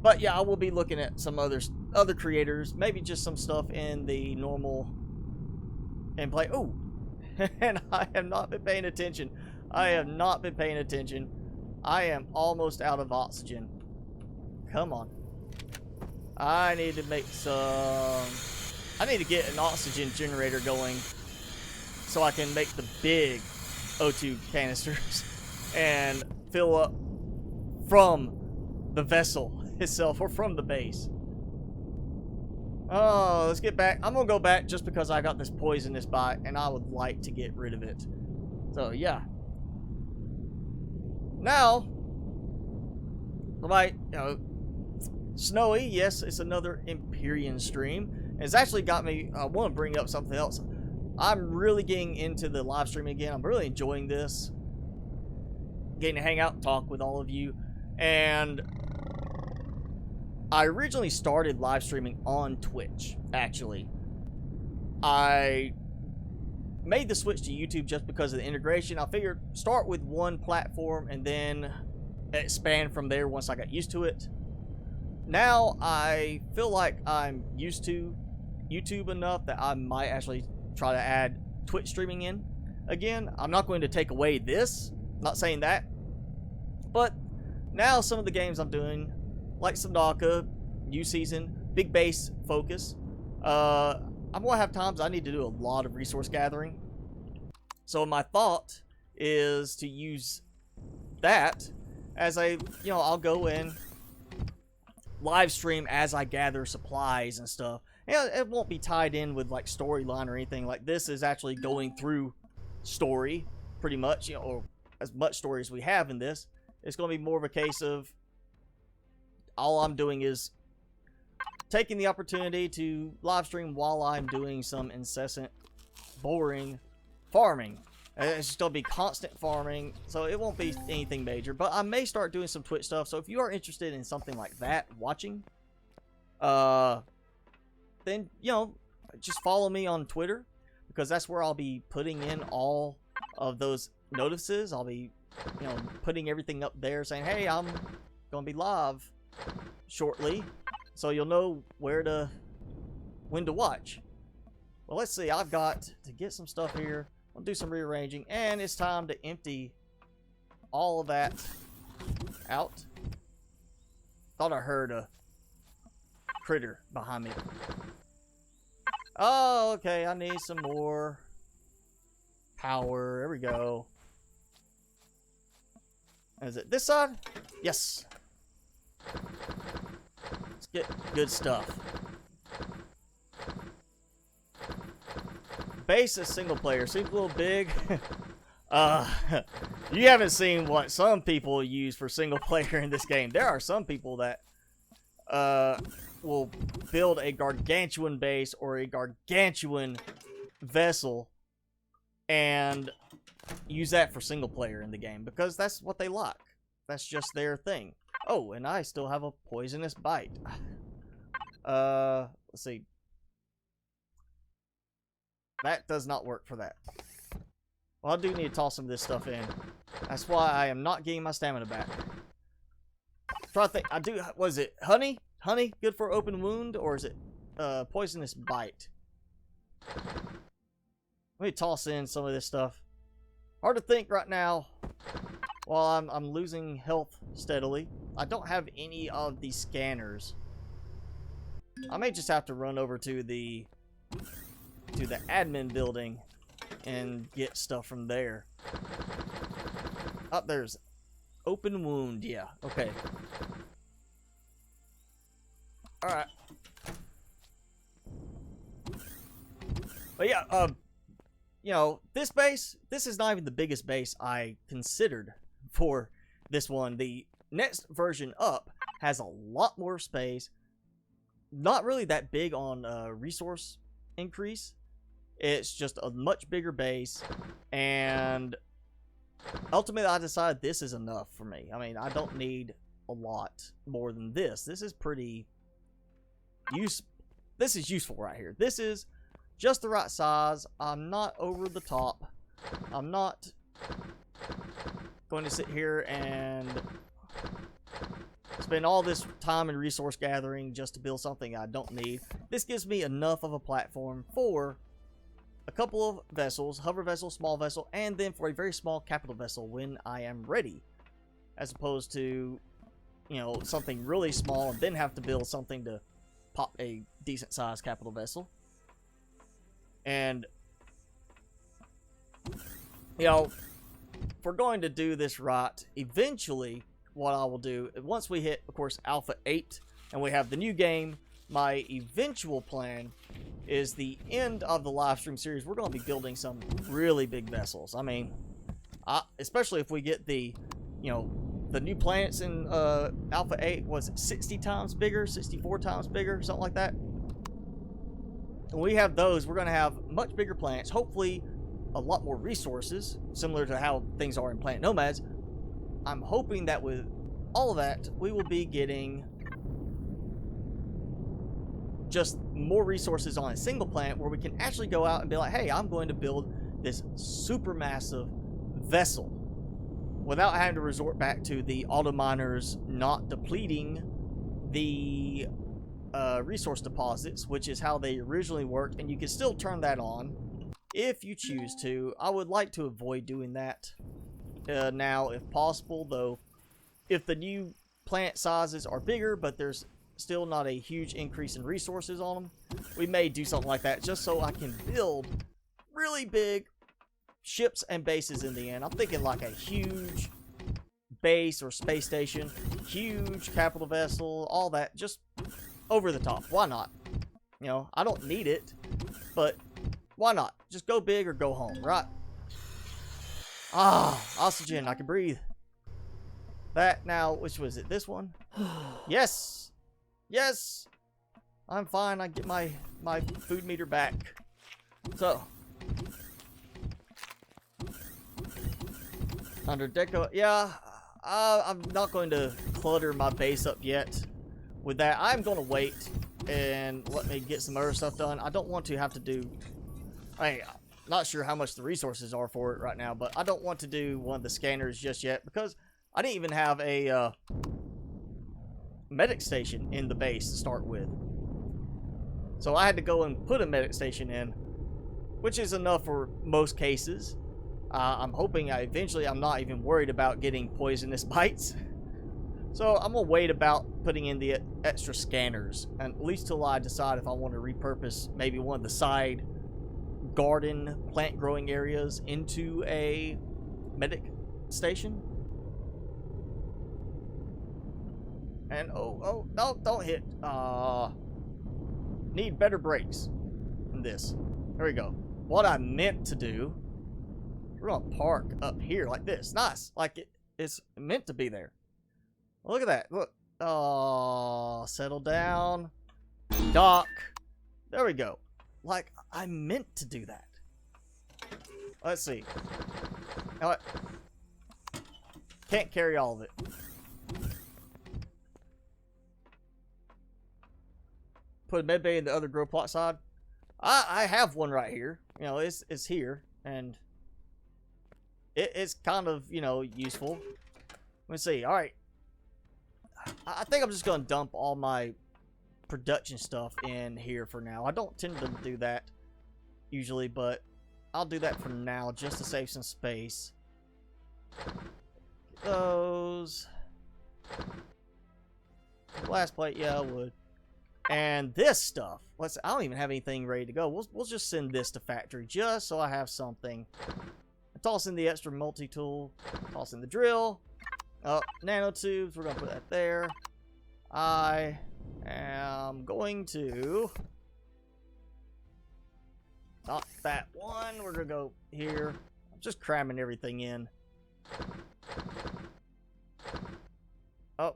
But yeah, I will be looking at some other creators, maybe just some stuff in the normal gameplay. Oh, and I have not been paying attention. I have not been paying attention. I am almost out of oxygen. Come on. I need to make some... I need to get an oxygen generator going so I can make the big O2 canisters and fill up from the vessel itself or from the base. Oh, let's get back. I'm gonna go back just because I got this poisonous bite and I would like to get rid of it. So yeah. Now, like, you know, Snowy, yes, it's another Empyrion stream. And it's actually got me, I want to bring up something else. I'm really getting into the live streaming again. I'm really enjoying this. Getting to hang out and talk with all of you. And I originally started live streaming on Twitch, actually. I made the switch to YouTube just because of the integration. I figured start with one platform and then expand from there once I got used to it. Now I feel like I'm used to YouTube enough that I might actually try to add Twitch streaming in again. I'm not going to take away this, not saying that, but now some of the games I'm doing, like Subnautica, new season, big base focus, I'm going to have times I need to do a lot of resource gathering. So my thought is to use that as a, you know, I'll go in live stream as I gather supplies and stuff. And it won't be tied in with like storyline or anything. Like this is actually going through story pretty much, you know, or as much story as we have in this. It's going to be more of a case of all I'm doing is taking the opportunity to live stream while I'm doing some incessant, boring farming. It's just going to be constant farming, so it won't be anything major. But I may start doing some Twitch stuff, so if you are interested in something like that, watching, then, you know, just follow me on Twitter, because that's where I'll be putting in all of those notices. I'll be, you know, putting everything up there saying, hey, I'm going to be live shortly, so you'll know when to watch. Well, let's see. I've got to get some stuff here. I'll do some rearranging, and it's time to empty all of that out. Thought I heard a critter behind me. Oh, okay. I need some more power. There we go. Is it this side? Yes. Let's get good stuff. Base is single player. Seems a little big. You haven't seen what some people use for single player in this game. There are some people that will build a gargantuan base or a gargantuan vessel and use that for single player in the game because that's what they like. That's just their thing. Oh, and I still have a poisonous bite. Let's see. That does not work for that. Well, I do need to toss some of this stuff in. That's why I am not getting my stamina back. Try to think. I do. Was it honey? Honey good for open wound, or is it poisonous bite? Let me toss in some of this stuff. Hard to think right now. While I'm losing health steadily. I don't have any of the scanners. I may just have to run over to the admin building and get stuff from there. Up there's open wound. Yeah, okay. Alright. But yeah, you know, this base, this is not even the biggest base I considered for this one. The next version up has a lot more space. Not really that big on resource increase. It's just a much bigger base, and ultimately I decided this is enough for me. I mean, I don't need a lot more than this. This is pretty this is useful right here. This is just the right size. I'm not over the top. I'm not going to sit here and spend all this time and resource gathering just to build something I don't need. This gives me enough of a platform for a couple of vessels, hover vessel, small vessel, and then for a very small capital vessel when I am ready. As opposed to, you know, something really small and then have to build something to pop a decent sized capital vessel. And, you know, if we're going to do this right, eventually what I will do, once we hit, of course, Alpha 8, and we have the new game, my eventual plan is the end of the live stream series. We're going to be building some really big vessels. I mean, especially if we get the, you know, the new planets in Alpha 8 was 60 times bigger, 64 times bigger, something like that. When we have those, we're going to have much bigger planets, hopefully a lot more resources, similar to how things are in Planet Nomads. I'm hoping that with all of that, we will be getting just more resources on a single planet where we can actually go out and be like, hey, I'm going to build this super massive vessel without having to resort back to the auto miners not depleting the resource deposits, which is how they originally worked, and you can still turn that on if you choose to. I would like to avoid doing that now if possible, though. If the new planet sizes are bigger but there's still not a huge increase in resources on them, we may do something like that just so I can build really big ships and bases in the end. I'm thinking like a huge base or space station, huge capital vessel, all that, just over the top. Why not? You know, I don't need it, but why not? Just go big or go home, right? Ah, oxygen, I can breathe. That now, which was it? This one? Yes! Yes! I'm fine, I get my food meter back. So, under deco, yeah, I'm not going to clutter my base up yet. With that, I'm going to wait and let me get some other stuff done. I don't want to have to do, I'm not sure how much the resources are for it right now, but I don't want to do one of the scanners just yet because I didn't even have a medic station in the base to start with. So I had to go and put a medic station in, which is enough for most cases. I'm hoping eventually I'm not even worried about getting poisonous bites. So I'm going to wait about putting in the extra scanners, and at least till I decide if I want to repurpose maybe one of the side garden plant growing areas into a medic station. And oh, no, don't hit. Need better brakes than this. There we go. What I meant to do, we're going to park up here like this. Nice. Like it's meant to be there. Look at that. Look. Oh, settle down. Dock. There we go. Like, I meant to do that. Let's see. Now what? Can't carry all of it. Put a medbay in the other grow plot side. I have one right here. You know, it's here. And it's kind of, you know, useful. Let's see. All right. I think I'm just going to dump all my production stuff in here for now. I don't tend to do that usually, but I'll do that for now just to save some space. Those. Glass plate, yeah, I would. And this stuff, I don't even have anything ready to go. We'll just send this to factory just so I have something. Toss in the extra multi-tool. Toss in the drill. Nanotubes. We're going to put that there. I am going to... Not that one. We're going to go here. I'm just cramming everything in. Oh.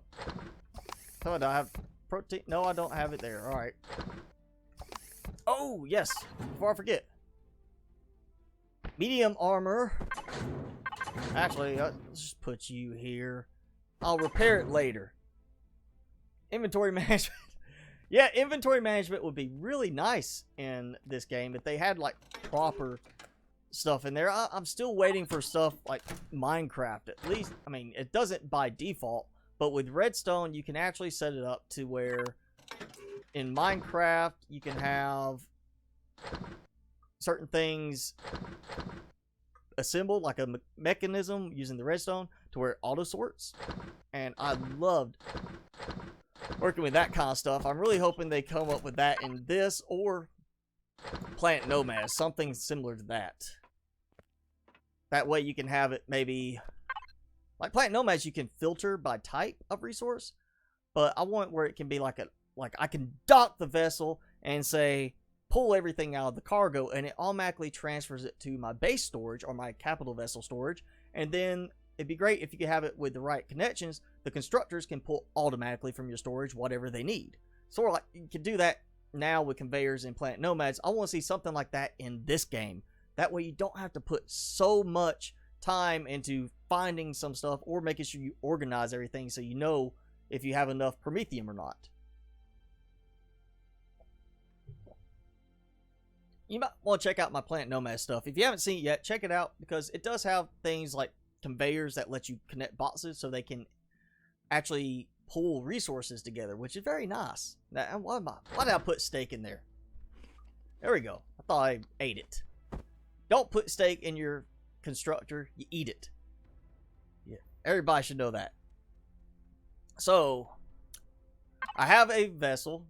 Oh, do I have protein? No, I don't have it there. Alright. Oh, yes. Before I forget. Medium armor. Actually, let's just put you here. I'll repair it later. Inventory management. Yeah, inventory management would be really nice in this game if they had, like, proper stuff in there. I'm still waiting for stuff like Minecraft, at least. I mean, it doesn't by default, but with Redstone, you can actually set it up to where in Minecraft, you can have certain things assembled, like a mechanism using the redstone to where it auto sorts. And I loved working with that kind of stuff. I'm really hoping they come up with that in this or Planet Nomads, something similar to that. That way you can have it maybe like Planet Nomads, you can filter by type of resource, but I want where it can be like I can dock the vessel and say pull everything out of the cargo, and it automatically transfers it to my base storage or my capital vessel storage. And then it'd be great if you could have it with the right connections. The constructors can pull automatically from your storage whatever they need. Sort of like you can do that now with conveyors in Planet Nomads. I want to see something like that in this game. That way you don't have to put so much time into finding some stuff or making sure you organize everything so you know if you have enough Promethium or not. You might want to check out my Planet Nomad stuff. If you haven't seen it yet, check it out because it does have things like conveyors that let you connect boxes so they can actually pull resources together, which is very nice. Now, why did I put steak in there? There we go. I thought I ate it. Don't put steak in your constructor. You eat it. Yeah, everybody should know that. So, I have a vessel.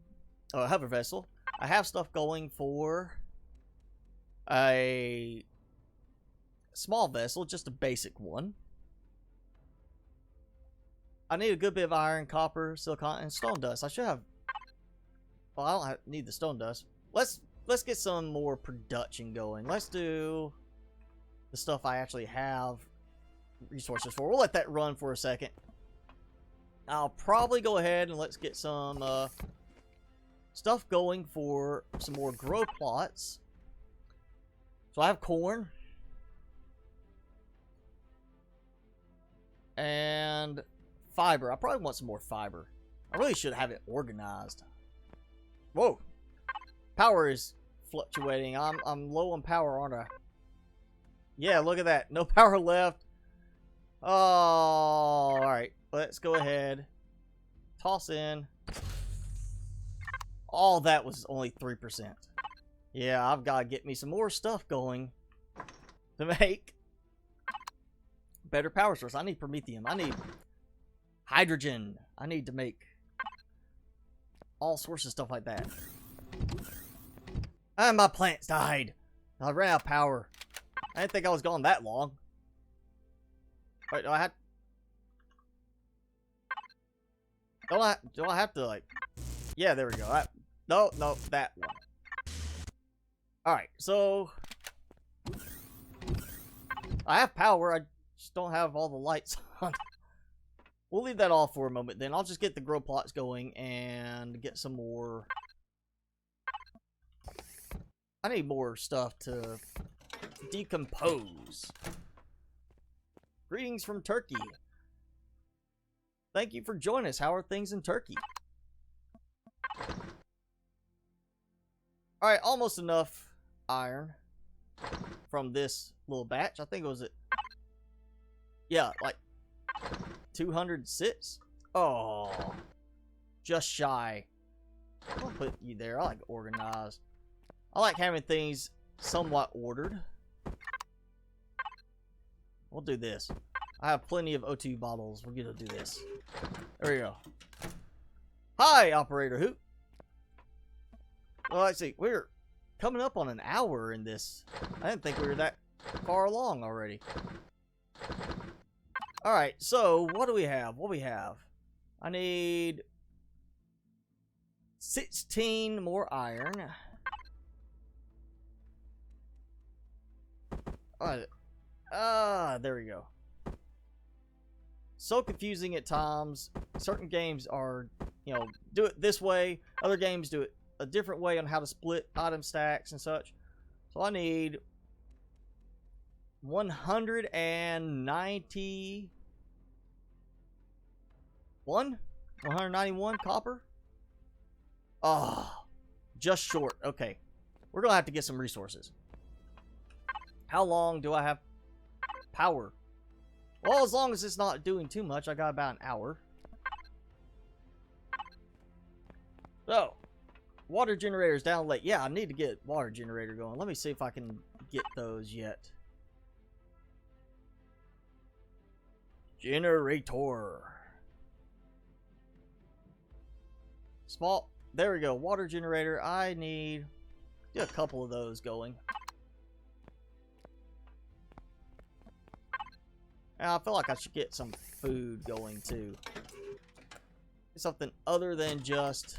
Oh, I have a vessel. I have stuff going for a small vessel, just a basic one. I need a good bit of iron, copper, silicon, and stone dust. I should have... Well, I don't need the stone dust. Let's get some more production going. Let's do the stuff I actually have resources for. We'll let that run for a second. I'll probably go ahead and let's get some stuff going for some more grow plots. So I have corn. And fiber. I probably want some more fiber. I really should have it organized. Whoa. Power is fluctuating. I'm low on power, aren't I? Yeah, look at that. No power left. Oh, alright. Let's go ahead. Toss in. All that was only 3%. Yeah, I've got to get me some more stuff going to make better power source. I need Promethium. I need hydrogen. I need to make all sorts of stuff like that. And my plants died. I ran out of power. I didn't think I was gone that long. Wait, do I have to like... Yeah, there we go. No, that one. Alright, so... I have power, I just don't have all the lights on. We'll leave that off for a moment then. I'll just get the grow plots going and get some more... I need more stuff to decompose. Greetings from Turkey. Thank you for joining us. How are things in Turkey? Alright, almost enough iron from this little batch. I think it was yeah, like 206. Oh, just shy. I'll put you there. I like organized. I like having things somewhat ordered. We'll do this. I have plenty of O2 bottles. We're gonna do this. There we go. Hi, Operator Hoot. Well, let's see. We're coming up on an hour in this. I didn't think we were that far along already. Alright, so what do we have? What do we have? I need 16 more iron. There we go. So confusing at times. Certain games are, you know, do it this way. Other games do it a different way on how to split item stacks and such. So I need 191 copper. Oh, just short. Okay, we're gonna have to get some resources. How long do I have power? Well, as long as it's not doing too much, I got about an hour. So, water generators down late. Yeah, I need to get water generator going. Let me see if I can get those yet. Generator. Small. There we go. Water generator. I need a couple of those going. I feel like I should get some food going too. Something other than just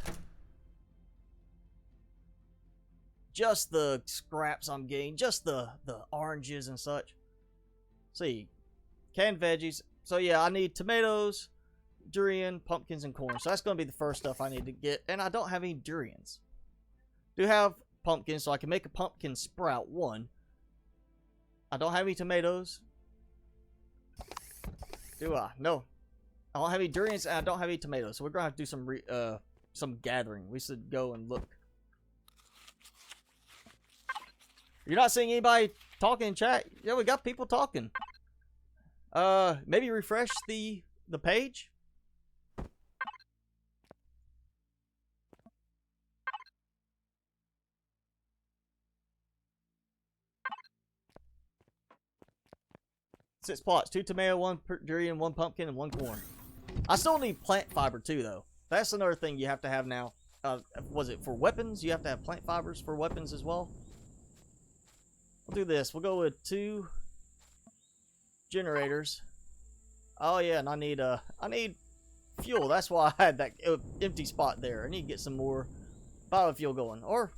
the scraps I'm getting, just the oranges and such. See, canned veggies. So yeah, I need tomatoes, durian, pumpkins, and corn. So that's going to be the first stuff I need to get. And I don't have any durians. Do have pumpkins, so I can make a pumpkin sprout. One. I don't have any tomatoes. Do I? No. I don't have any durians, and I don't have any tomatoes. So we're going to have to do some gathering. We should go and look. You're not seeing anybody talking in chat? Yeah, we got people talking. Maybe refresh the page. Six plots, 2 tomato, 1 durian, 1 pumpkin, and 1 corn. I still need plant fiber too, though. That's another thing you have to have now. Was it for weapons? You have to have plant fibers for weapons as well. We'll do this. We'll go with 2 generators. Oh yeah, and I need fuel. That's why I had that empty spot there. I need to get some more biofuel going. Or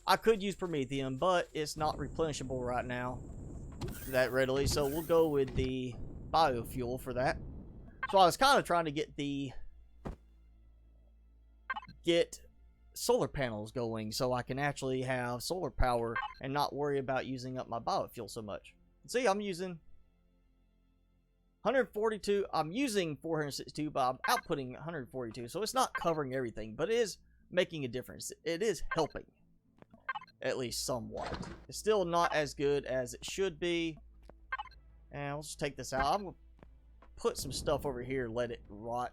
I could use promethium, but it's not replenishable right now that readily. So we'll go with the biofuel for that. So I was kind of trying to get solar panels going so I can actually have solar power and not worry about using up my biofuel so much. See, I'm using 142. I'm using 462, but I'm outputting 142. So it's not covering everything, but it is making a difference. It is helping, at least somewhat. It's still not as good as it should be. And let's just take this out. I'm going to put some stuff over here, let it rot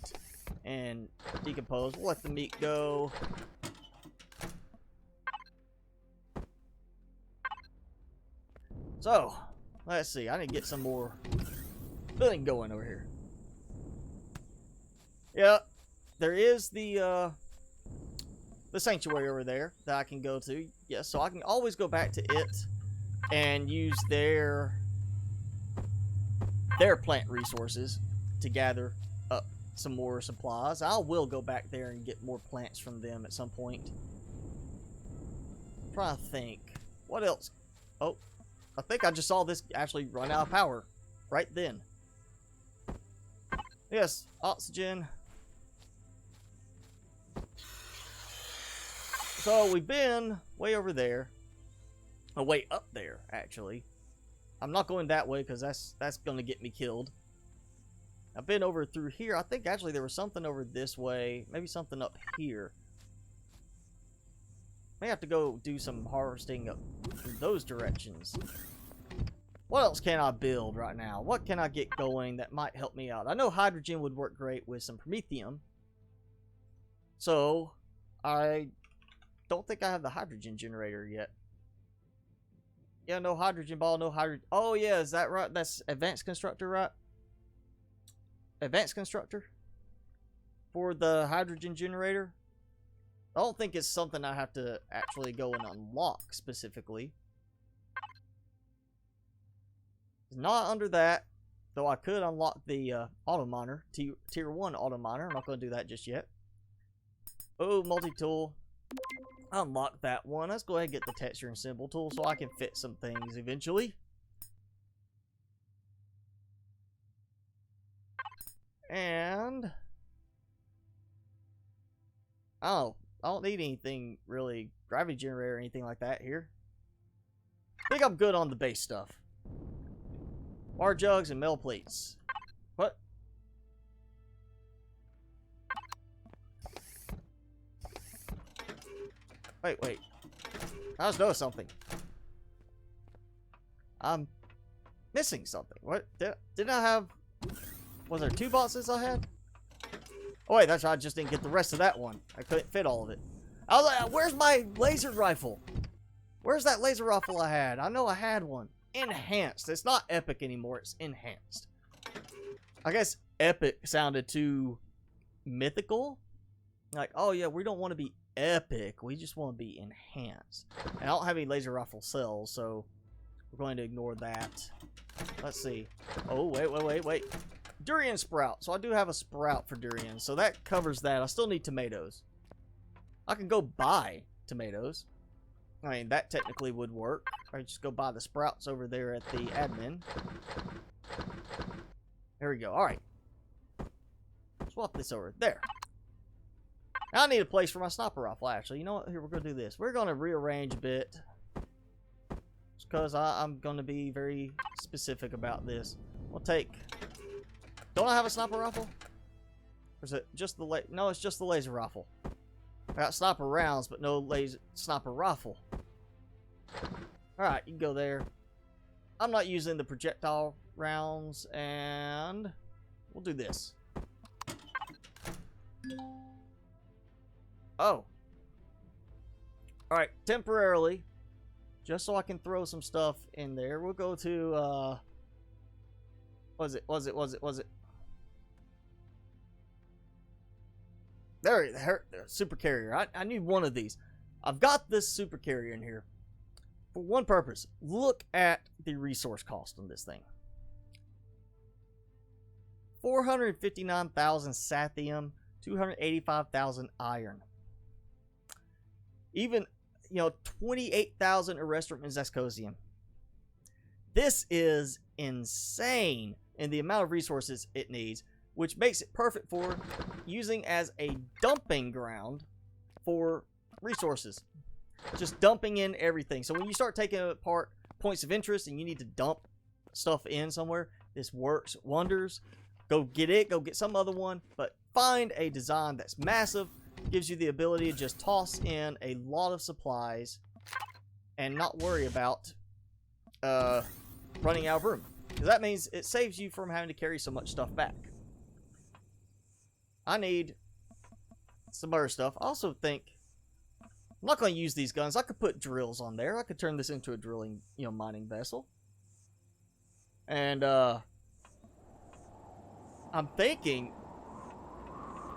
and decompose. We'll let the meat go. So, let's see. I need to get some more filling going over here. Yeah, there is the sanctuary over there that I can go to. Yeah, so I can always go back to it and use their plant resources to gather up some more supplies. I will go back there and get more plants from them at some point. I'm trying to think. What else? Oh, I think I just saw this actually run out of power right then. Yes, oxygen. So we've been way over there. Oh, way up there, actually. I'm not going that way because that's going to get me killed. I've been over through here. I think actually there was something over this way. Maybe something up here. May have to go do some harvesting up in those directions. What else can I build right now? What can I get going that might help me out? I know hydrogen would work great with some promethium. So, I don't think I have the hydrogen generator yet. Yeah, no hydrogen ball, no hydrogen. Oh, yeah, is that right? That's advanced constructor, right? Advanced constructor? For the hydrogen generator? I don't think it's something I have to actually go and unlock specifically. It's not under that, though I could unlock the auto miner, tier 1 auto miner. I'm not going to do that just yet. Oh, multi-tool. Unlock that one. Let's go ahead and get the texture and symbol tool so I can fit some things eventually. And oh, I don't need anything really gravity generator or anything like that here. I think I'm good on the base stuff. Water jugs and metal plates. What? Wait. I just noticed something. I'm missing something. What? Did I have... Was there 2 boxes I had? Oh wait, that's right. I just didn't get the rest of that one. I couldn't fit all of it. I was like, where's my laser rifle? Where's that laser rifle I had? I know I had one. Enhanced. It's not epic anymore. It's enhanced. I guess epic sounded too mythical. Like, oh yeah, we don't want to be epic. We just want to be enhanced. And I don't have any laser rifle cells, so we're going to ignore that. Let's see. Oh, wait. Durian sprout. So I do have a sprout for durian, so that covers that. I still need tomatoes. I can go buy tomatoes. I mean, that technically would work. I just go buy the sprouts over there at the admin. There we go. Alright. Swap this over. There. Now I need a place for my sniper rifle, actually. You know what? Here, we're going to do this. We're going to rearrange a bit. Just because I'm going to be very specific about this. We'll take... Don't I have a sniper rifle? Or is it just the No, it's just the laser rifle. I got sniper rounds, but no laser sniper rifle. Alright, you can go there. I'm not using the projectile rounds, and we'll do this. Oh. Alright, temporarily, just so I can throw some stuff in there, we'll go to, was it? There, super carrier. I need one of these. I've got this super carrier in here for one purpose. Look at the resource cost on this thing. 459,000 sathium, 285,000 iron. Even, 28,000 erestrum zescosium. This is insane in the amount of resources it needs, which makes it perfect for using as a dumping ground for resources. Just dumping in everything. So when you start taking apart points of interest and you need to dump stuff in somewhere, this works wonders. Go get it, go get some other one, but find a design that's massive, gives you the ability to just toss in a lot of supplies and not worry about running out of room. Because that means it saves you from having to carry so much stuff back. I need some other stuff. I also think I'm not going to use these guns. I could put drills on there. I could turn this into a drilling, mining vessel. And I'm thinking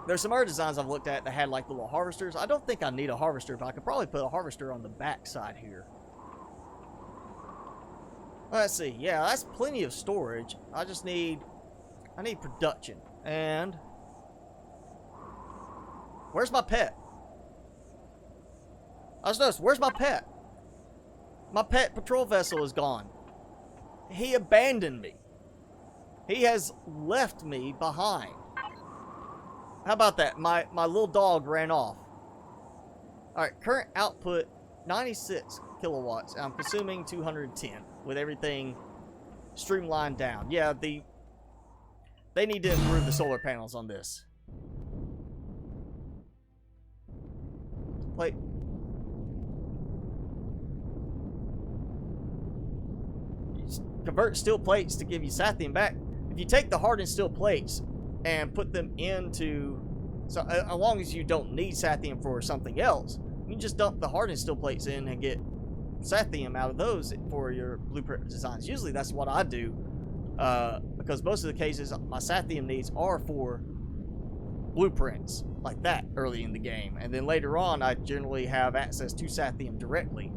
there's some other designs I've looked at that had like little harvesters. I don't think I need a harvester, but I could probably put a harvester on the back side here. Let's see. Yeah, that's plenty of storage. I need production. And where's my pet? I just noticed, where's my pet? My pet patrol vessel is gone. He abandoned me. He has left me behind. How about that? My little dog ran off. Alright, current output 96 kilowatts. I'm consuming 210 with everything streamlined down. Yeah, they need to improve the solar panels on this. Plate. Convert steel plates to give you sathium back. If you take the hardened steel plates and put them into, so as long as you don't need sathium for something else, you can just dump the hardened steel plates in and get sathium out of those for your blueprint designs. Usually that's what I do, because most of the cases my sathium needs are for blueprints like that early in the game, and then later on I generally have access to Sathium directly.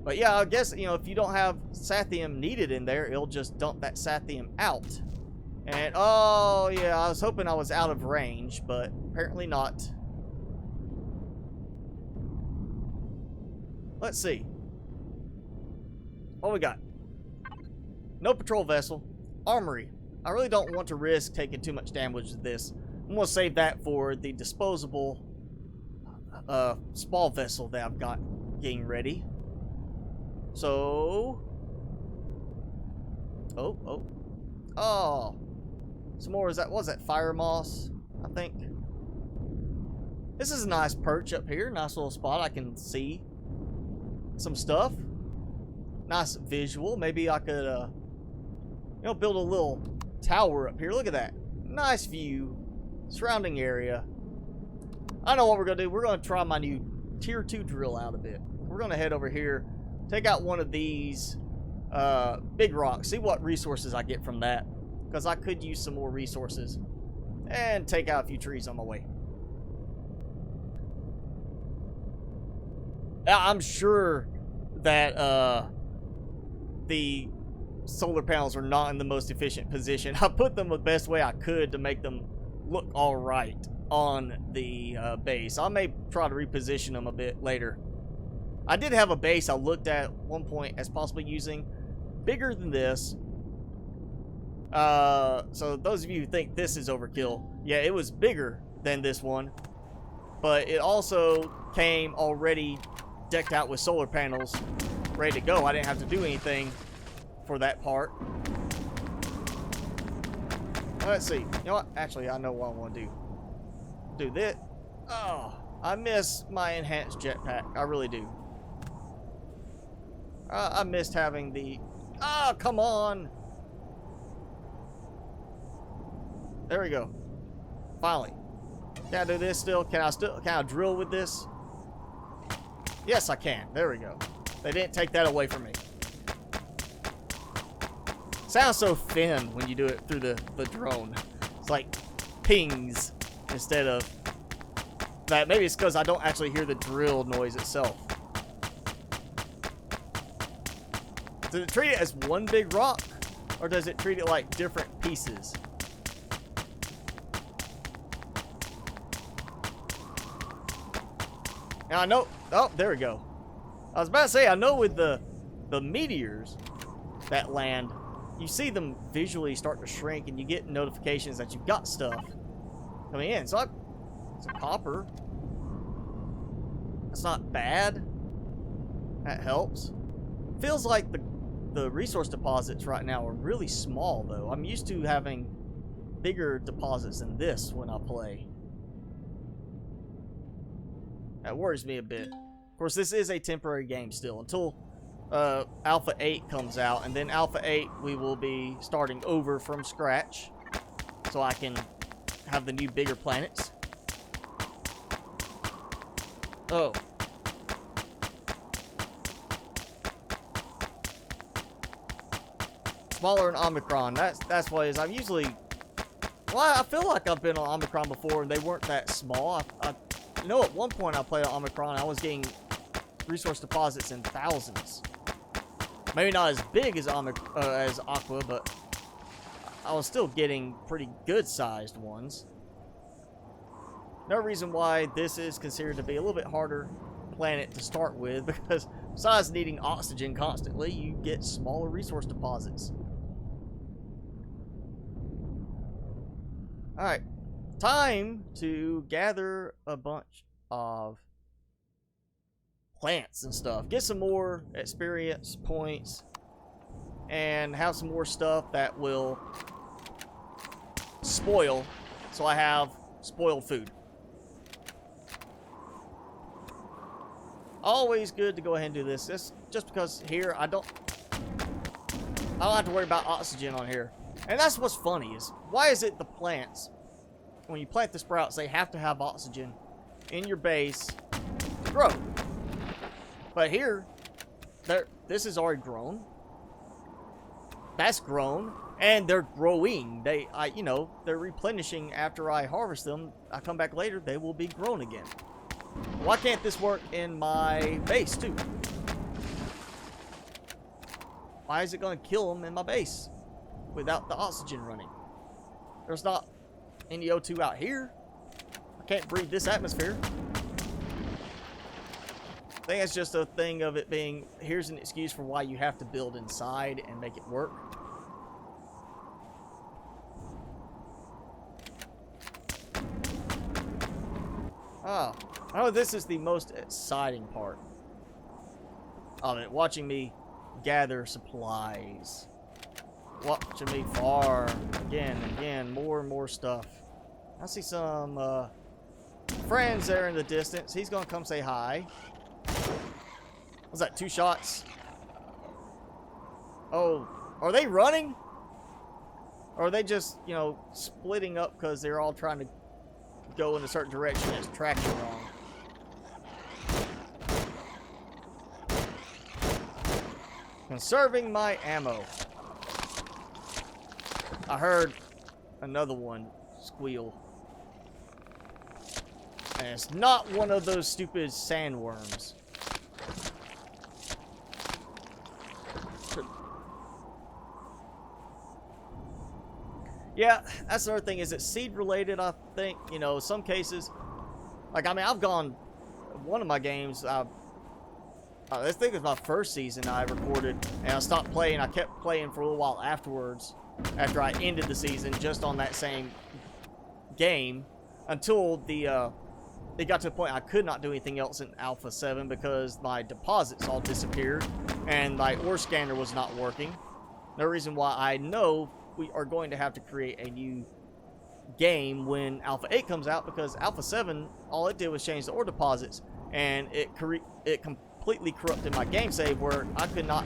But yeah, I guess, you know, if you don't have Sathium needed in there, it'll just dump that Sathium out. And oh yeah, I was hoping I was out of range, but apparently not. Let's see what we got. No patrol vessel. Armory. I really don't want to risk taking too much damage with this. I'm going to save that for the disposable small vessel that I've got getting ready. So... Oh. Some more, what was that fire moss, I think. This is a nice perch up here. Nice little spot. I can see some stuff. Nice visual. Maybe I could, you know, build a little tower up here. Look at that. Nice view. Surrounding area. I know what we're going to do. We're going to try my new tier 2 drill out a bit. We're going to head over here. Take out one of these big rocks. See what resources I get from that. Because I could use some more resources. And take out a few trees on my way. I'm sure that the solar panels are not in the most efficient position. I put them the best way I could to make them look alright on the base. I may try to reposition them a bit later. I did have a base I looked at one point as possibly using bigger than this. So those of you who think this is overkill, yeah, it was bigger than this one, but it also came already decked out with solar panels ready to go. I didn't have to do anything for that part. Let's see. You know what? Actually, I know what I want to do. Do this. Oh, I miss my enhanced jetpack. I really do. I missed having the... Oh, come on. There we go. Finally. Can I do this still? Can I drill with this? Yes, I can. There we go. They didn't take that away from me. Sounds so thin when you do it through the drone. It's like pings instead of that. Maybe it's because I don't actually hear the drill noise itself. Does it treat it as one big rock? Or does it treat it like different pieces? And I know... Oh, there we go. I was about to say, I know with the meteors that land, you see them visually start to shrink and you get notifications that you've got stuff coming in. So it's a copper. That's not bad. That helps. Feels like the resource deposits right now are really small, though. I'm used to having bigger deposits than this when I play. That worries me a bit. Of course, this is a temporary game still until Alpha 8 comes out, and then Alpha 8 we will be starting over from scratch so I can have the new bigger planets. Oh. Smaller than Omicron. That's what it is. I'm usually... Well, I feel like I've been on Omicron before and they weren't that small. You know, at one point I played on Omicron, I was getting resource deposits in thousands. Maybe not as big as Aqua, but I was still getting pretty good-sized ones. No reason why this is considered to be a little bit harder planet to start with, because besides needing oxygen constantly, you get smaller resource deposits. Alright. Time to gather a bunch of plants and stuff. Get some more experience points and have some more stuff that will spoil, so I have spoiled food. Always good to go ahead and do this. Just because here I don't have to worry about oxygen on here. And that's what's funny is, why is it the plants, when you plant the sprouts, they have to have oxygen in your base to grow? But here, this is already grown. that's grown, and they're growing. They're replenishing after I harvest them. I come back later, they will be grown again. Why can't this work in my base too? Why is it going to kill them in my base without the oxygen running? There's not any O2 out here. I can't breathe this atmosphere. I think it's just a thing of it being, here's an excuse for why you have to build inside and make it work. Oh, I know this is the most exciting part of it. Watching me gather supplies. Watching me farm again and again. More and more stuff. I see some friends there in the distance. He's going to come say hi. Was that 2 shots? Oh, are they running? Or are they just, you know, splitting up because they're all trying to go in a certain direction and it's tracking wrong? Conserving my ammo. I heard another one squeal. And it's not one of those stupid sandworms. Yeah, that's another thing. Is it seed related? I think, you know, some cases, like, I mean, I've gone, one of my games, I think it was my first season I recorded, and I stopped playing. I kept playing for a little while afterwards, after I ended the season, just on that same game, until it got to the point I could not do anything else in Alpha 7 because my deposits all disappeared, and my ore scanner was not working. No reason why I know we are going to have to create a new game when Alpha 8 comes out, because Alpha 7, all it did was change the ore deposits, and it completely corrupted my game save where I could not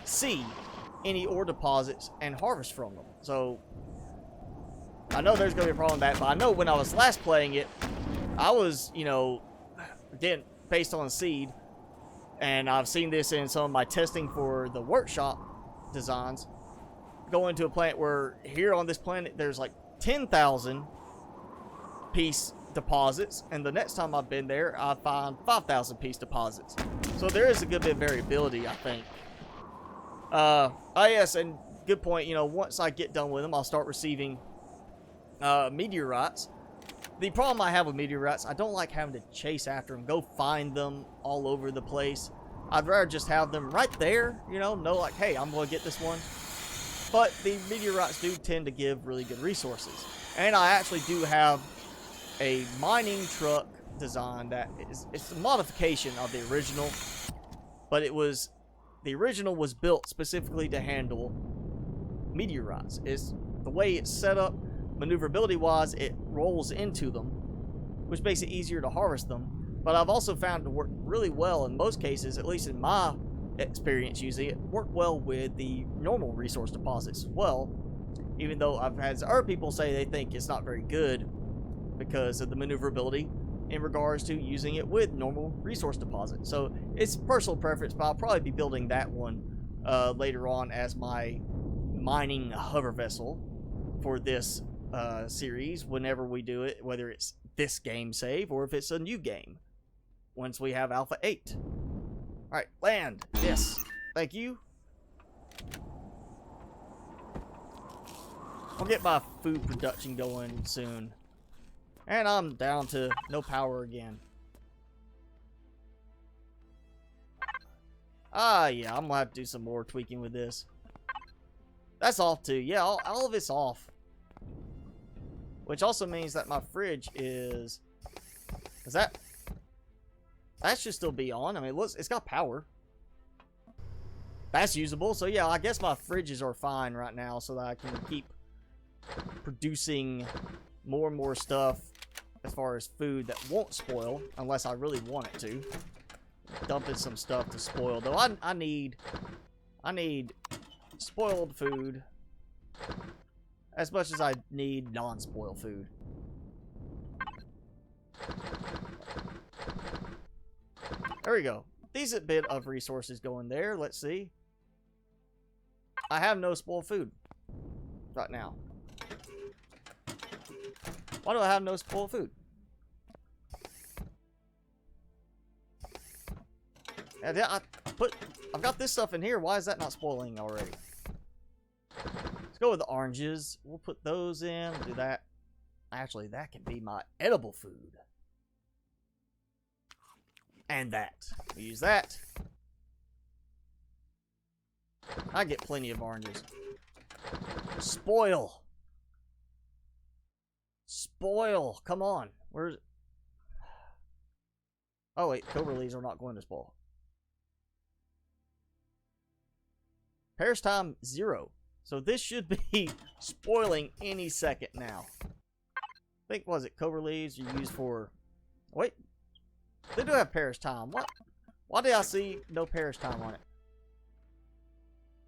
see any ore deposits and harvest from them. So I know there's going to be a problem with that, but I know when I was last playing it, I was, you know, again, based on seed, and I've seen this in some of my testing for the workshop designs, going to a planet where here on this planet there's like 10,000 piece deposits, and the next time I've been there I find 5,000 piece deposits. So there is a good bit of variability, I think. Oh yes, and good point, you know, once I get done with them I'll start receiving meteorites. The problem I have with meteorites, I don't like having to chase after them, go find them all over the place. I'd rather just have them right there, you know like, hey, I'm going to get this one. But the meteorites do tend to give really good resources. And I actually do have a mining truck design that it's a modification of the original. But the original was built specifically to handle meteorites. It's the way it's set up, maneuverability wise, it rolls into them, which makes it easier to harvest them. But I've also found it to work really well in most cases, at least in my experience using it, worked well with the normal resource deposits as well, even though I've had other people say they think it's not very good because of the maneuverability in regards to using it with normal resource deposits. So it's personal preference, but I'll probably be building that one later on as my mining hover vessel for this series whenever we do it, whether it's this game save or if it's a new game once we have Alpha 8. Alright, land. Yes. Thank you. I'll get my food production going soon. And I'm down to no power again. Yeah, I'm gonna have to do some more tweaking with this. That's off too. Yeah, all of it's off. Which also means that my fridge is... That should still be on. I mean, look, it's got power. That's usable. So yeah, I guess my fridges are fine right now so that I can keep producing more and more stuff as far as food that won't spoil unless I really want it to. Dumping some stuff to spoil. Though I need spoiled food as much as I need non-spoiled food. There we go. Decent bit of resources going there. Let's see. I have no spoiled food right now. Why do I have no spoiled food? I've got this stuff in here. Why is that not spoiling already? Let's go with the oranges. We'll put those in. Do that. Actually, that can be my edible food. And that. We use that. I get plenty of oranges. Spoil. Spoil. Come on. Where's it? Oh, wait. Cobra leaves are not going to spoil. Perish time 0. So this should be spoiling any second now. I think, was it Cobra leaves you use for... Wait. They do have perish time. What? Why did I see no perish time on it?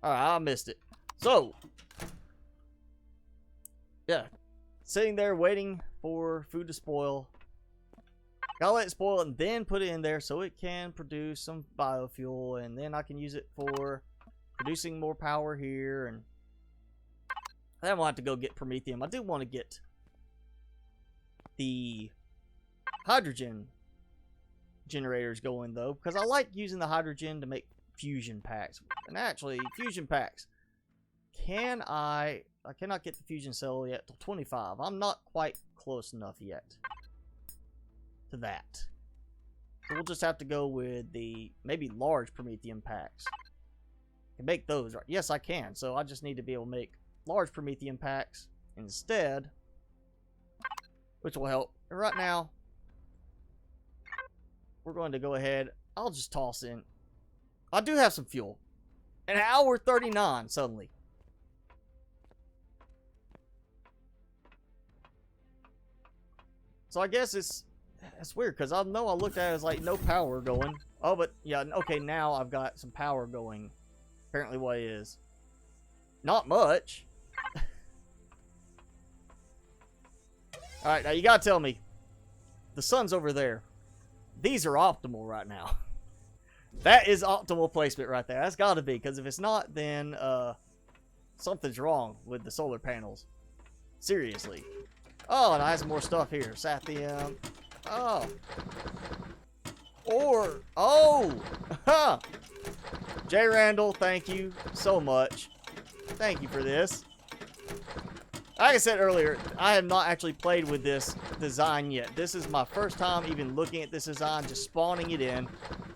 Alright, I missed it. So. Yeah. Sitting there waiting for food to spoil. Gotta let it spoil and then put it in there so it can produce some biofuel. And then I can use it for producing more power here. And then we'll have to go get Promethium. I do want to get the hydrogen generators going though, because I like using the hydrogen to make fusion packs. And actually, fusion packs, I cannot get the fusion cell yet till 25. I'm not quite close enough yet to that. So we'll just have to go with the maybe large Promethium packs. I can make those, right? Yes, I can. So I just need to be able to make large Promethium packs instead, which will help. And right now, we're going to go ahead. I'll just toss in. I do have some fuel. An hour 39 suddenly. So I guess it's weird because I know I looked at it as like no power going. Oh, but yeah, okay, now I've got some power going. Apparently what it is. Not much. Alright, now you gotta tell me. The sun's over there. These are optimal right now. That is optimal placement right there. That's gotta be, because if it's not, then something's wrong with the solar panels. Seriously. Oh, and I have some more stuff here. Sathium. Oh. Or, oh! Huh! J. Randall, thank you so much. Thank you for this. Like I said earlier, I have not actually played with this design yet. This is my first time even looking at this design, just spawning it in.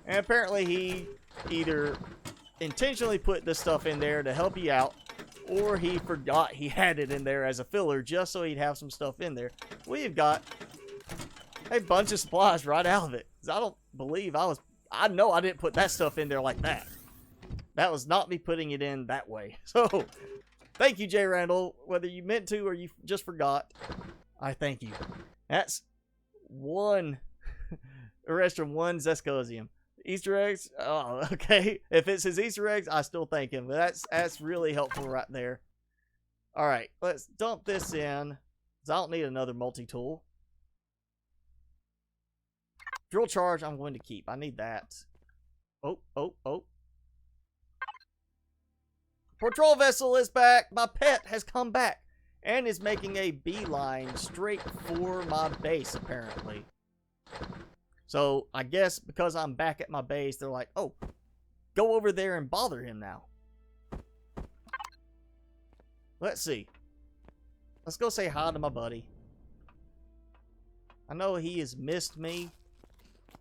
And apparently he either intentionally put this stuff in there to help you out, or he forgot he had it in there as a filler just so he'd have some stuff in there. We've got a bunch of supplies right out of it. I don't believe I know I didn't put that stuff in there like that. That was not me putting it in that way. So, thank you, J. Randall. Whether you meant to or you just forgot, I thank you. That's one Erestrum, one Zescosium. Easter eggs? Oh, okay. If it's his Easter eggs, I still thank him. But that's really helpful right there. Alright, let's dump this in. Because I don't need another multi-tool. Drill charge, I'm going to keep. I need that. Oh. Patrol vessel is back. My pet has come back. And is making a beeline straight for my base, apparently. So, I guess because I'm back at my base, they're like, oh, go over there and bother him now. Let's see. Let's go say hi to my buddy. I know he has missed me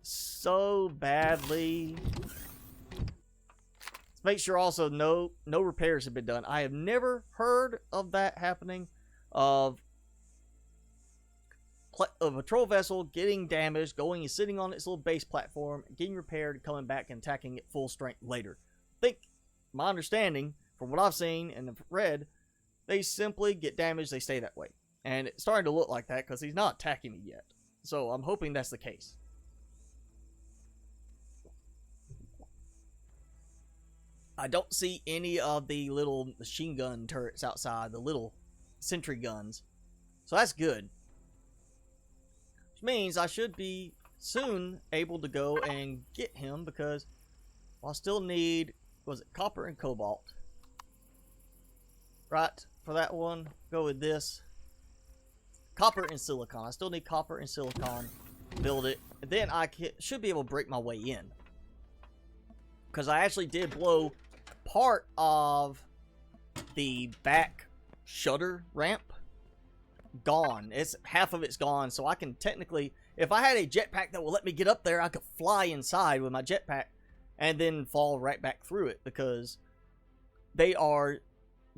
so badly. Let's make sure also no repairs have been done. I have never heard of that happening, of a patrol vessel getting damaged, going and sitting on its little base platform, getting repaired, coming back and attacking it full strength later. I think, my understanding, from what I've seen and have read, they simply get damaged, they stay that way. And it's starting to look like that because he's not attacking me yet. So I'm hoping that's the case. I don't see any of the little machine gun turrets outside, the little sentry guns. So that's good. Which means I should be soon able to go and get him, because I still need, was it copper and cobalt? right? For that one, go with this. Copper and silicon. I still need copper and silicon. Build it. And then I should be able to break my way in. Because I actually did blow part of the back shutter ramp. Gone. Half of it's gone. So I can technically, if I had a jetpack that will let me get up there, I could fly inside with my jetpack and then fall right back through it. Because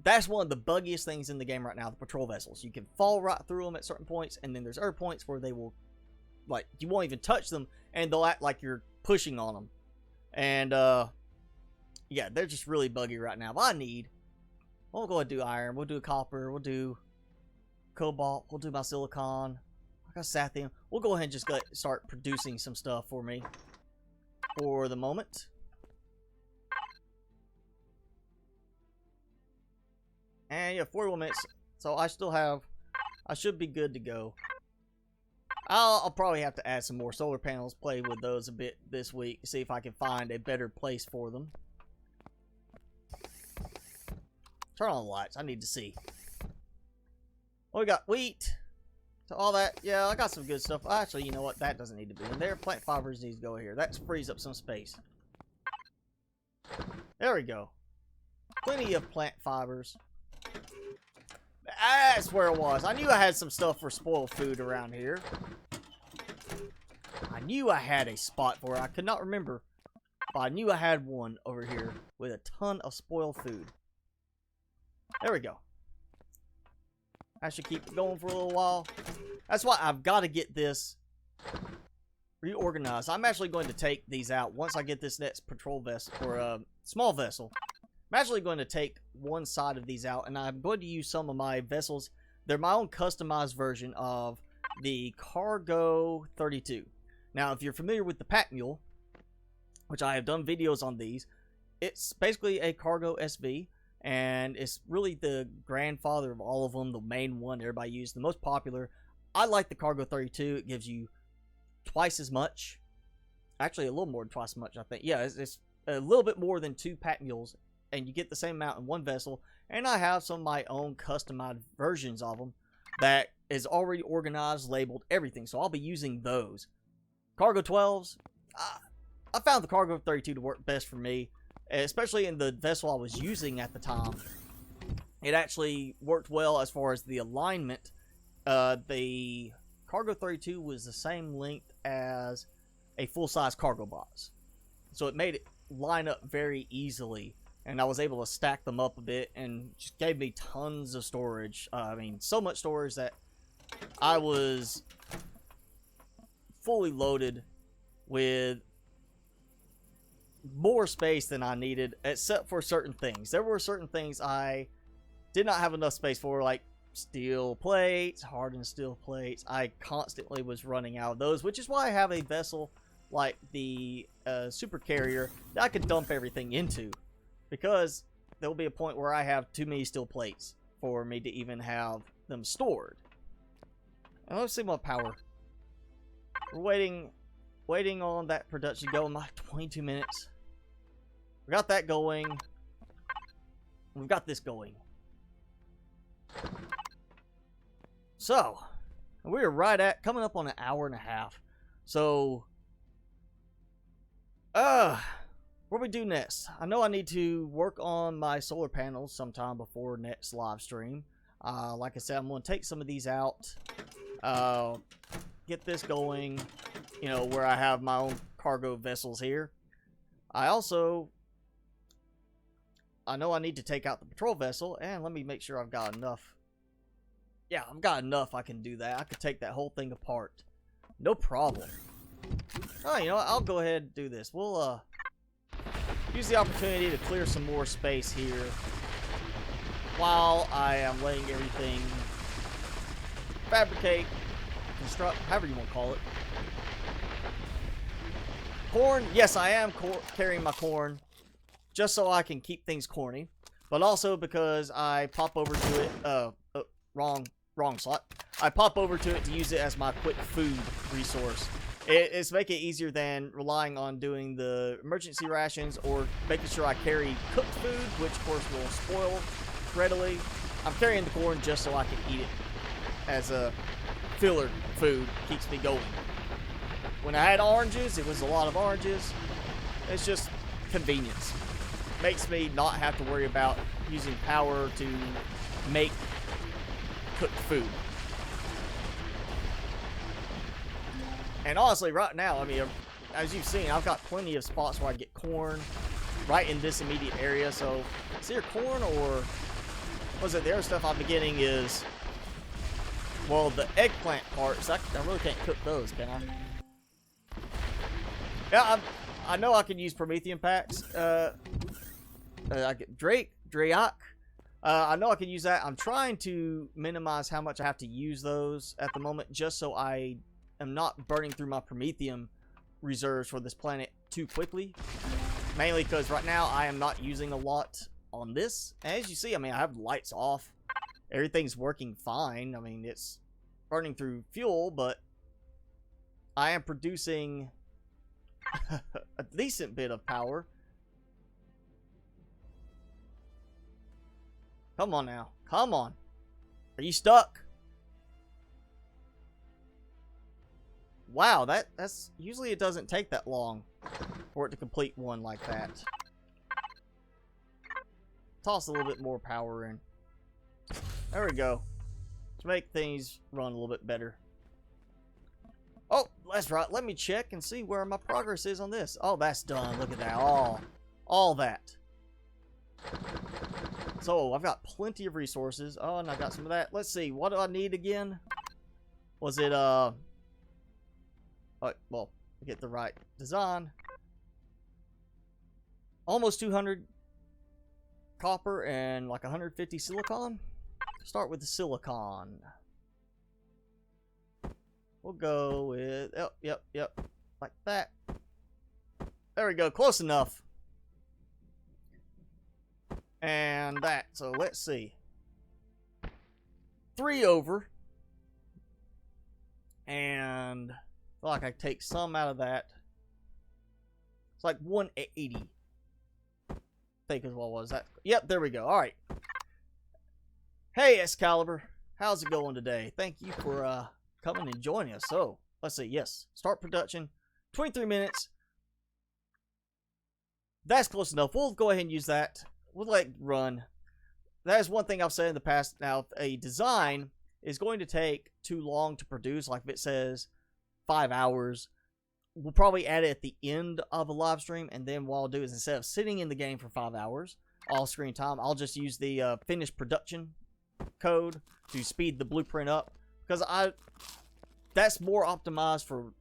that's one of the buggiest things in the game right now, the patrol vessels. You can fall right through them at certain points, and then there's other points where they will, like, you won't even touch them, and they'll act like you're pushing on them. And, yeah, they're just really buggy right now. But we'll go ahead and do iron, we'll do copper, we'll do cobalt, we'll do my silicon. I got sathium. We'll go ahead and just start producing some stuff for me for the moment. And yeah, 41 minutes. So I should be good to go. I'll probably have to add some more solar panels, play with those a bit this week, see if I can find a better place for them. Turn on the lights. I need to see. Oh, we got wheat. So all that. Yeah, I got some good stuff. Actually, you know what? That doesn't need to be in there. Plant fibers needs to go here. That frees up some space. There we go. Plenty of plant fibers. That's where it was. I knew I had some stuff for spoiled food around here. I knew I had a spot for it. I could not remember. But I knew I had one over here with a ton of spoiled food. There we go. I should keep it going for a little while. That's why I've got to get this reorganized. I'm actually going to take these out once I get this next patrol vessel, or small vessel. I'm actually going to take one side of these out, and I'm going to use some of my vessels. They're my own customized version of the Cargo 32. Now, if you're familiar with the Pack Mule, which I have done videos on these, it's basically a Cargo SV, and it's really the grandfather of all of them, the main one everybody uses, the most popular. I like the Cargo 32. It gives you twice as much. Actually, a little more than twice as much, I think. Yeah, it's a little bit more than 2 Pack Mules, and you get the same amount in one vessel. And I have some of my own customized versions of them that is already organized, labeled, everything. So I'll be using those. Cargo 12s, I found the Cargo 32 to work best for me, especially in the vessel I was using at the time. It actually worked well as far as the alignment. The Cargo 32 was the same length as a full-size cargo box. So it made it line up very easily. And I was able to stack them up a bit and just gave me tons of storage. I mean, so much storage that I was fully loaded with more space than I needed, except for certain things. There were certain things I did not have enough space for, like steel plates, hardened steel plates. I constantly was running out of those, which is why I have a vessel like the super carrier that I could dump everything into. Because there will be a point where I have too many steel plates for me to even have them stored. And let's see my power. We're waiting on that production going. My 22 minutes. We got that going. We've got this going. So, we're right at coming up on an hour and a half. So, what do we do next? I know I need to work on my solar panels sometime before next live stream. Like I said, I'm going to take some of these out. Get this going, you know, where I have my own cargo vessels here. I know I need to take out the patrol vessel, and let me make sure I've got enough. Yeah, I've got enough I can do that. I could take that whole thing apart. No problem. Oh, you know what? I'll go ahead and do this. We'll, use the opportunity to clear some more space here while I am letting everything fabricate, construct, however you want to call it. Corn, yes, I am carrying my corn just so I can keep things corny, but also because I pop over to it, wrong slot. I pop over to it to use it as my quick food resource. It's making it easier than relying on doing the emergency rations or making sure I carry cooked food, which of course will spoil readily. I'm carrying the corn just so I can eat it as a filler food. Keeps me going. When I had oranges, it was a lot of oranges. It's just convenience. Makes me not have to worry about using power to make cooked food. And honestly, right now, I mean, as you've seen, I've got plenty of spots where I get corn right in this immediate area. So, is there corn, or was it the other stuff I'm getting is, well, the eggplant parts. I really can't cook those, can I? Yeah, I know I can use Promethean packs. I get Drake. I know I can use that. I'm trying to minimize how much I have to use those at the moment, just so I am not burning through my Promethean reserves for this planet too quickly. Mainly because right now I am not using a lot on this. As you see, I mean, I have lights off. Everything's working fine. I mean, it's burning through fuel, but I am producing a decent bit of power. Come on now. Come on. Are you stuck? Wow, that's usually it doesn't take that long for it to complete one like that. Toss a little bit more power in. There we go. To make things run a little bit better. Oh, that's right. Let me check and see where my progress is on this. Oh, that's done. Look at that. All that. So, I've got plenty of resources. Oh, and I got some of that. Let's see. What do I need again? Was it, well, get the right design. Almost 200 copper and like 150 silicon. Start with the silicon. We'll go with, yep, like that. There we go, close enough. And that, so let's see. 3 over. And I feel like I take some out of that. It's like 180. I think is what was that. Yep, there we go. All right. Hey, Excalibur. How's it going today? Thank you for coming and joining us. So, let's see. Yes, start production. 23 minutes. That's close enough. We'll go ahead and use that. We'll let it run. That is one thing I've said in the past. Now, if a design is going to take too long to produce, like if it says 5 hours, we'll probably add it at the end of a live stream. And then what I'll do is, instead of sitting in the game for 5 hours, all screen time, I'll just use the finished production code to speed the blueprint up. Because that's more optimized for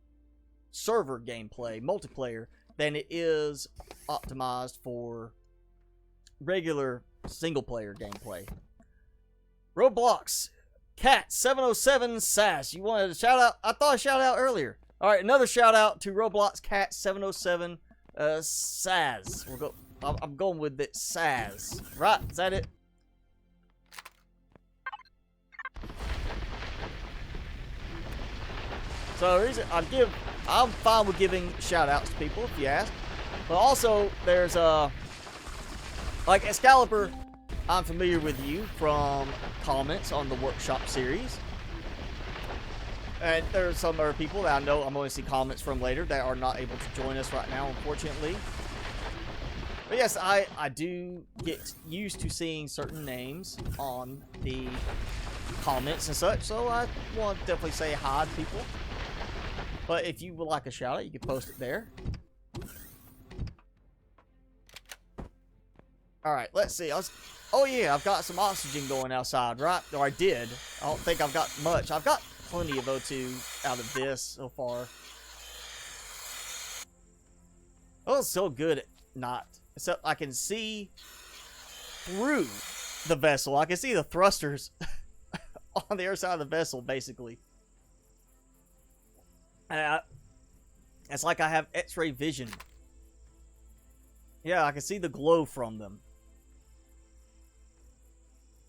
server gameplay, multiplayer, than it is optimized for regular single-player gameplay. Roblox Cat 707 Sass. You wanted a shout out? I thought I shouted out earlier. All right, another shout out to Roblox Cat 707 Sass. I'm going with it, Sass. Right? Is that it? So I'm fine with giving shout outs to people if you ask. But also there's like Excalibur, I'm familiar with you from comments on the workshop series. And there's some other people that I know I'm going to see comments from later that are not able to join us right now, unfortunately. But yes, I do get used to seeing certain names on the comments and such, so I want to definitely say hi to people. But if you would like a shout out, you can post it there. Alright, let's see. Oh yeah, I've got some oxygen going outside, right? Or I did. I don't think I've got much. I've got plenty of O2 out of this so far. Oh, it's so good at night. Except I can see through the vessel. I can see the thrusters on the other side of the vessel, basically. It's like I have X-ray vision. Yeah, I can see the glow from them.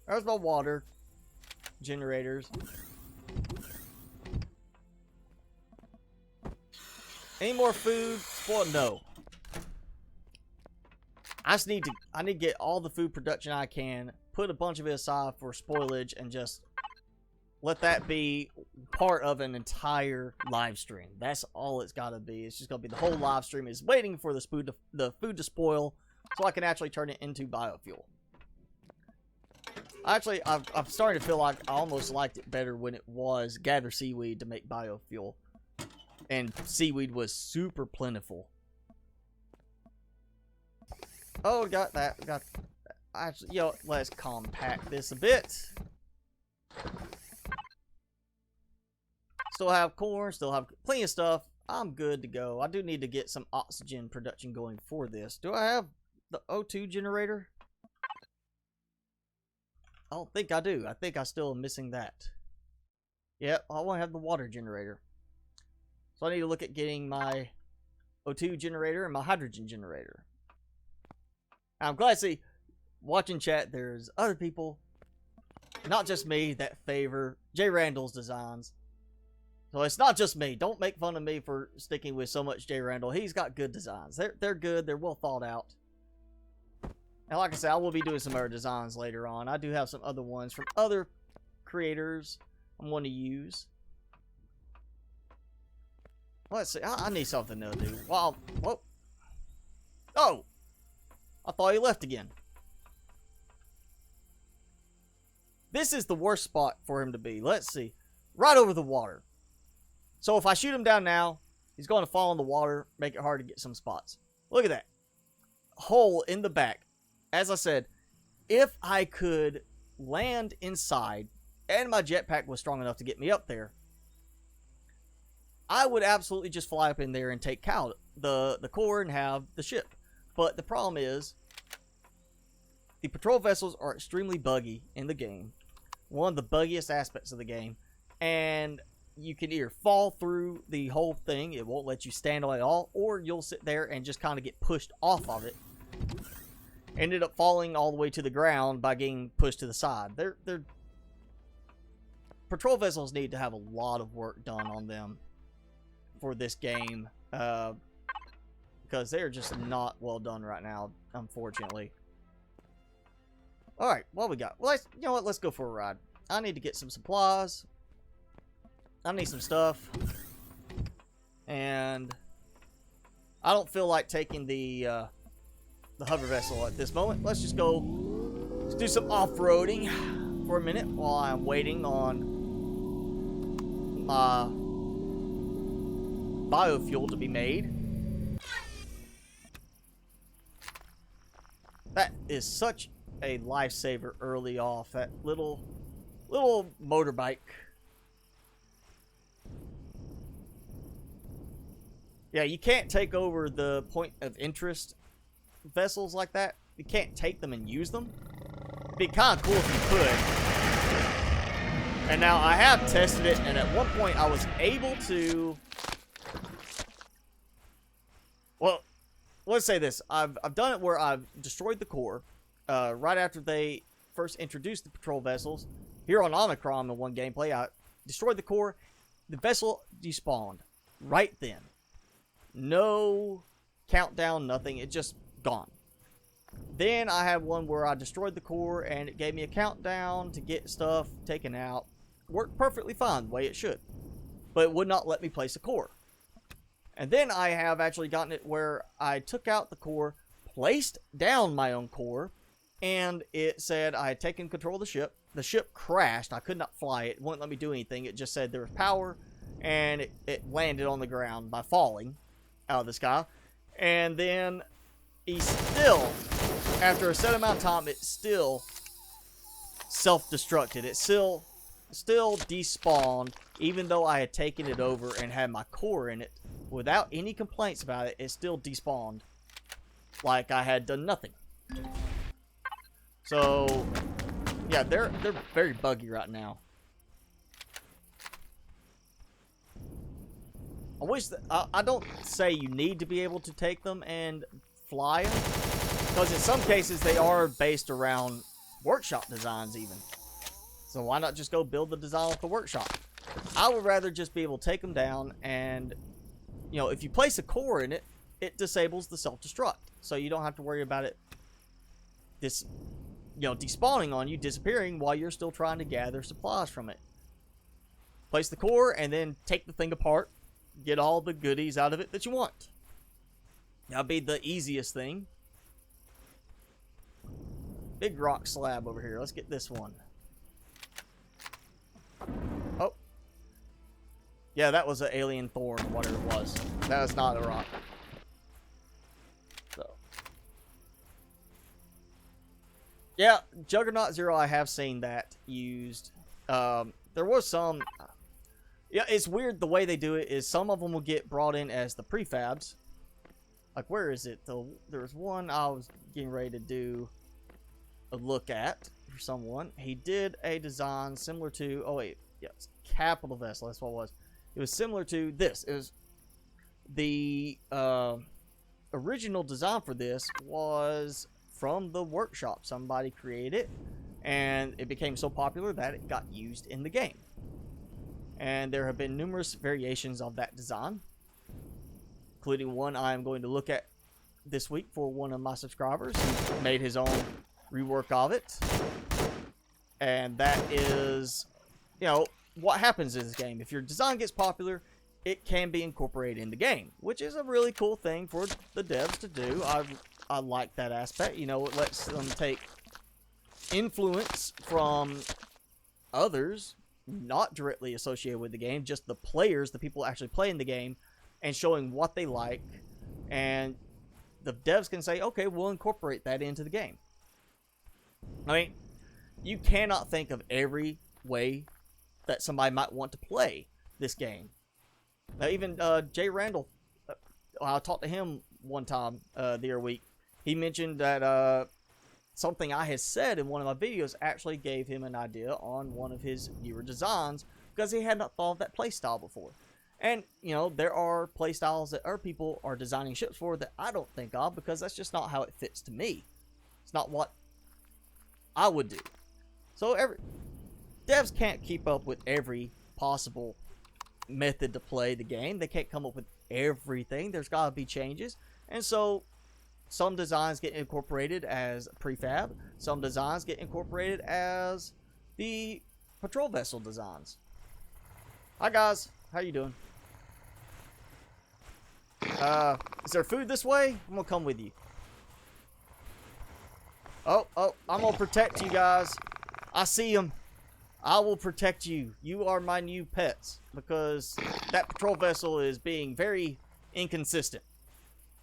There's my water generators. Any more food? Well, no. I need to get all the food production I can put a bunch of it aside for spoilage and just let that be part of an entire live stream. That's all it's got to be. It's just going to be the whole live stream is waiting for the food to spoil so I can actually turn it into biofuel. Actually, I'm starting to feel like I almost liked it better when it was gather seaweed to make biofuel. And seaweed was super plentiful. Oh, got that. Got that. Actually, yo, let's compact this a bit. Still have corn, still have plenty of stuff. I'm good to go. I do need to get some oxygen production going for this. Do I have the O2 generator? I don't think I do. I think I still am missing that. Yep, I want to have the water generator. So I need to look at getting my O2 generator and my hydrogen generator. I'm glad to see, watching chat, there's other people, not just me, that favor J. Randall's designs. So it's not just me. Don't make fun of me for sticking with so much J. Randall. He's got good designs. They're good. They're well thought out. And like I said, I will be doing some other designs later on. I do have some other ones from other creators I'm going to use. Let's see. I need something to do. Wow. Whoa. Oh! I thought he left again. This is the worst spot for him to be. Let's see. Right over the water. So if I shoot him down now, he's going to fall in the water, make it hard to get some spots. Look at that. Hole in the back. As I said, if I could land inside and my jetpack was strong enough to get me up there, I would absolutely just fly up in there and take out the core and have the ship. But the problem is, the patrol vessels are extremely buggy in the game. One of the buggiest aspects of the game. And you can either fall through the whole thing, it won't let you stand on it at all, or you'll sit there and just kind of get pushed off of it. Ended up falling all the way to the ground by getting pushed to the side. Patrol vessels need to have a lot of work done on them for this game, because they're just not well done right now, unfortunately. Alright, what we got? Well, you know what? Let's go for a ride. I need to get some supplies. I need some stuff. And I don't feel like taking the hover vessel at this moment. Let's just go. Let's do some off-roading for a minute while I'm waiting on my biofuel to be made. That is such a lifesaver early off. That little motorbike. Yeah, you can't take over the point of interest vessels like that. You can't take them and use them. It'd be kind of cool if you could. And now I have tested it, and at one point I was able to... Well, let's say this. I've done it where I've destroyed the core right after they first introduced the patrol vessels. Here on Omicron, in one gameplay, I destroyed the core. The vessel despawned right then. No countdown, nothing. It just gone. Then I had one where I destroyed the core and it gave me a countdown to get stuff taken out. Worked perfectly fine the way it should. But it would not let me place a core. And then I have actually gotten it where I took out the core, placed down my own core, and it said I had taken control of the ship. The ship crashed. I could not fly it. It wouldn't let me do anything. It just said there was power, and it landed on the ground by falling out of the sky. And then he still, after a set amount of time, it still self-destructed. It still despawned, even though I had taken it over and had my core in it. Without any complaints about it, it still despawned like I had done nothing. So yeah, they're very buggy right now. I wish that I don't say you need to be able to take them and fly them, because in some cases they are based around workshop designs even. So why not just go build the design with the workshop? I would rather just be able to take them down, and you know, if you place a core in it, it disables the self-destruct, so you don't have to worry about it despawning on you, disappearing while you're still trying to gather supplies from it. Place the core and then take the thing apart, get all the goodies out of it that you want. That'll be the easiest thing. Big rock slab over here. Let's get this one. Oh. Yeah, that was an alien thorn, whatever it was. That was not a rock. So. Yeah, Juggernaut Zero, I have seen that used. There was some... Yeah, it's weird the way they do it is some of them will get brought in as the prefabs. Like, where is it? There was one I was getting ready to do a look at for someone. He did a design similar to... Oh, wait. Yes, Capital Vessel. That's what it was. It was similar to this. It was the original design for this was from the workshop. Somebody created it, and it became so popular that it got used in the game. And there have been numerous variations of that design, including one I am going to look at this week for one of my subscribers who made his own rework of it. And that is, what happens in this game. If your design gets popular, it can be incorporated in the game, which is a really cool thing for the devs to do. I like that aspect. It lets them take influence from others, not directly associated with the game, just the players, the people actually playing the game, and showing what they like. And the devs can say, okay, we'll incorporate that into the game. I mean, you cannot think of every way that somebody might want to play this game. Now, even Jay Randall, I talked to him one time the other week. He mentioned that something I had said in one of my videos actually gave him an idea on one of his newer designs because he had not thought of that playstyle before. And, there are playstyles that other people are designing ships for that I don't think of because that's just not how it fits to me. It's not what I would do. So devs can't keep up with every possible method to play the game. They can't come up with everything. There's got to be changes. And so some designs get incorporated as prefab. Some designs get incorporated as the patrol vessel designs. Hi guys, how you doing? Is there food this way? I'm gonna come with you. Oh, I'm gonna protect you guys. I see them. I will protect you. You are my new pets because that patrol vessel is being very inconsistent.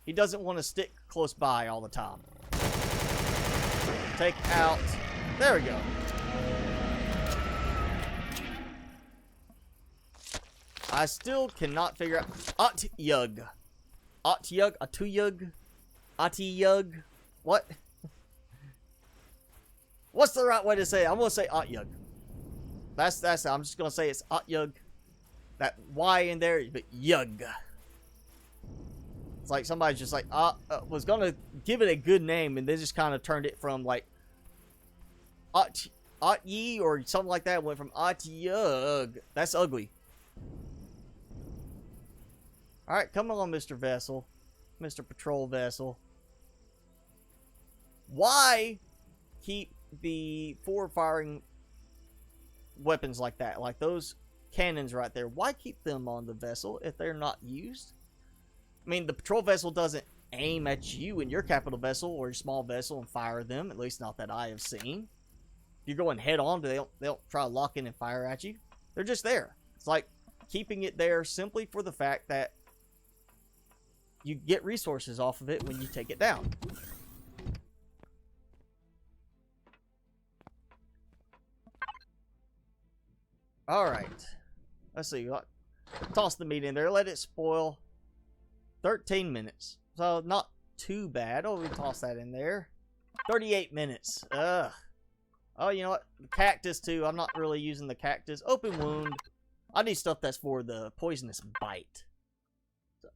He doesn't want to stick close by all the time. Take out. There we go. I still cannot figure out. Atyug. Atyug. Atuyug. Atyug. What? What's the right way to say it? I'm going to say Atyug. That's it. I'm just going to say it's Atyug. That Y in there, but Yug. It's like somebody just like, was going to give it a good name, and they just kind of turned it from like Atyi or something like that. Went from Atyug. That's ugly. Alright, come on, Mr. Vessel. Mr. Patrol Vessel. Why keep the forward-firing weapons like that? Like those cannons right there. Why keep them on the vessel if they're not used? I mean, the patrol vessel doesn't aim at you in your capital vessel or your small vessel and fire them. At least not that I have seen. If you're going head on, they don't try to lock in and fire at you. They're just there. It's like keeping it there simply for the fact that you get resources off of it when you take it down. Alright. Let's see. Toss the meat in there. Let it spoil. 13 minutes. So, not too bad. Oh, we toss that in there. 38 minutes. Ugh. Oh, you know what? The cactus, too. I'm not really using the cactus. Open wound. I need stuff that's for the poisonous bite. So.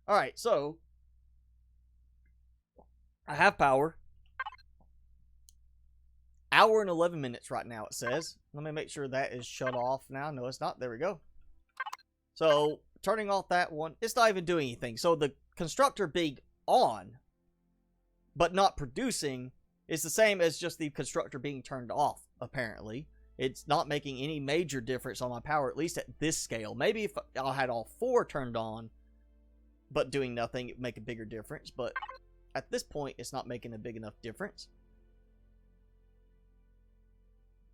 Alright, so I have power. Hour and 11 minutes right now, it says. Let me make sure that is shut off now. No, it's not. There we go. So turning off that one, it's not even doing anything. So the constructor being on but not producing is the same as just the constructor being turned off, apparently. It's not making any major difference on my power, at least at this scale. Maybe if I had all 4 turned on but doing nothing, it would make a bigger difference. But at this point, it's not making a big enough difference.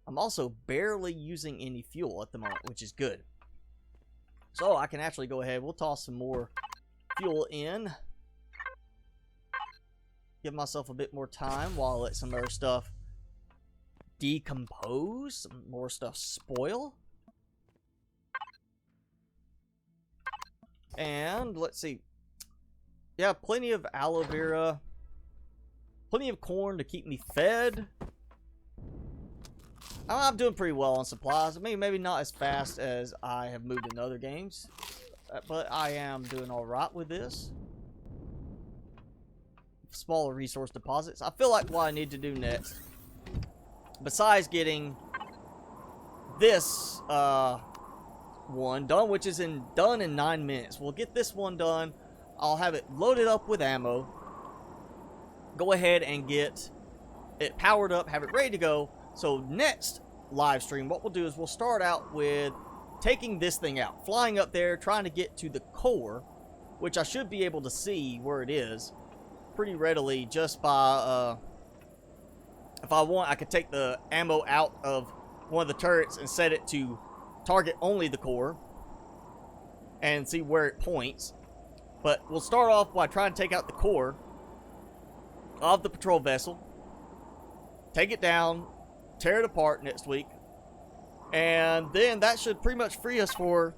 I'm also barely using any fuel at the moment, which is good. So I can actually go ahead. We'll toss some more fuel in. Give myself a bit more time while I let some other stuff decompose. Some more stuff spoil. And let's see. Yeah, plenty of aloe vera. Plenty of corn to keep me fed. I'm doing pretty well on supplies. I mean, maybe not as fast as I have moved in other games, but I am doing all right with this. Smaller resource deposits. I feel like what I need to do next, besides getting this one done, which is done in 9 minutes. We'll get this one done. I'll have it loaded up with ammo. Go ahead and get it powered up, have it ready to go. So next live stream, what we'll do is we'll start out with taking this thing out, flying up there, trying to get to the core, which I should be able to see where it is pretty readily just by, if I want, I could take the ammo out of one of the turrets and set it to target only the core and see where it points. But we'll start off by trying to take out the core of the patrol vessel, take it down, tear it apart next week, and then that should pretty much free us for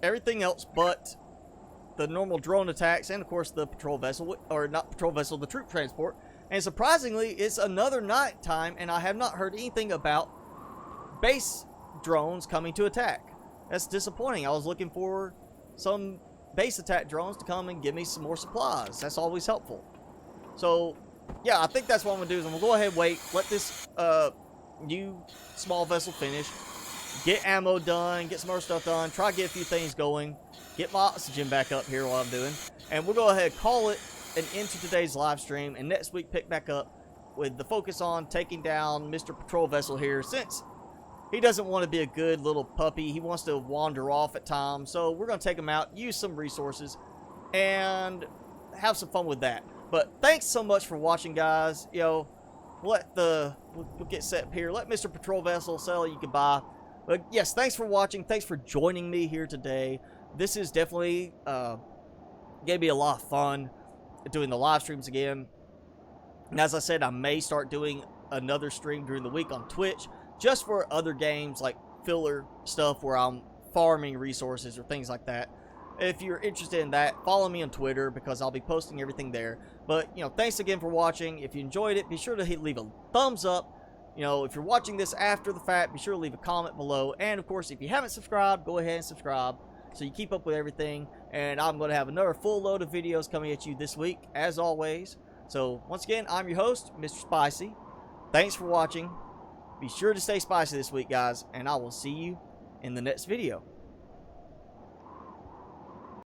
everything else but the normal drone attacks and of course the patrol vessel, or not patrol vessel, the troop transport. And surprisingly, it's another night time and I have not heard anything about base drones coming to attack. That's disappointing. I was looking for some base attack drones to come and give me some more supplies. That's always helpful. So yeah, I think that's what I'm gonna do is I'm gonna go ahead and wait, let this new small vessel finish, get ammo done, get some more stuff done, try to get a few things going, get my oxygen back up here while I'm doing, and we'll go ahead and call it an end to today's live stream, and next week pick back up with the focus on taking down Mr. Patrol Vessel here, since he doesn't want to be a good little puppy. He wants to wander off at times, so we're going to take him out, use some resources, and have some fun with that. But thanks so much for watching, guys. You know, we'll get set up here. Let Mr. Patrol Vessel sell you goodbye. But yes, thanks for watching. Thanks for joining me here today. This is definitely gonna be a lot of fun doing the live streams again. And as I said, I may start doing another stream during the week on Twitch, just for other games like filler stuff where I'm farming resources or things like that. If you're interested in that, follow me on Twitter because I'll be posting everything there. But, you know, thanks again for watching. If you enjoyed it, be sure to leave a thumbs up. You know, if you're watching this after the fact, be sure to leave a comment below. And, of course, if you haven't subscribed, go ahead and subscribe so you keep up with everything. And I'm going to have another full load of videos coming at you this week, as always. So, once again, I'm your host, Mr. Spicy. Thanks for watching. Be sure to stay spicy this week, guys, and I will see you in the next video.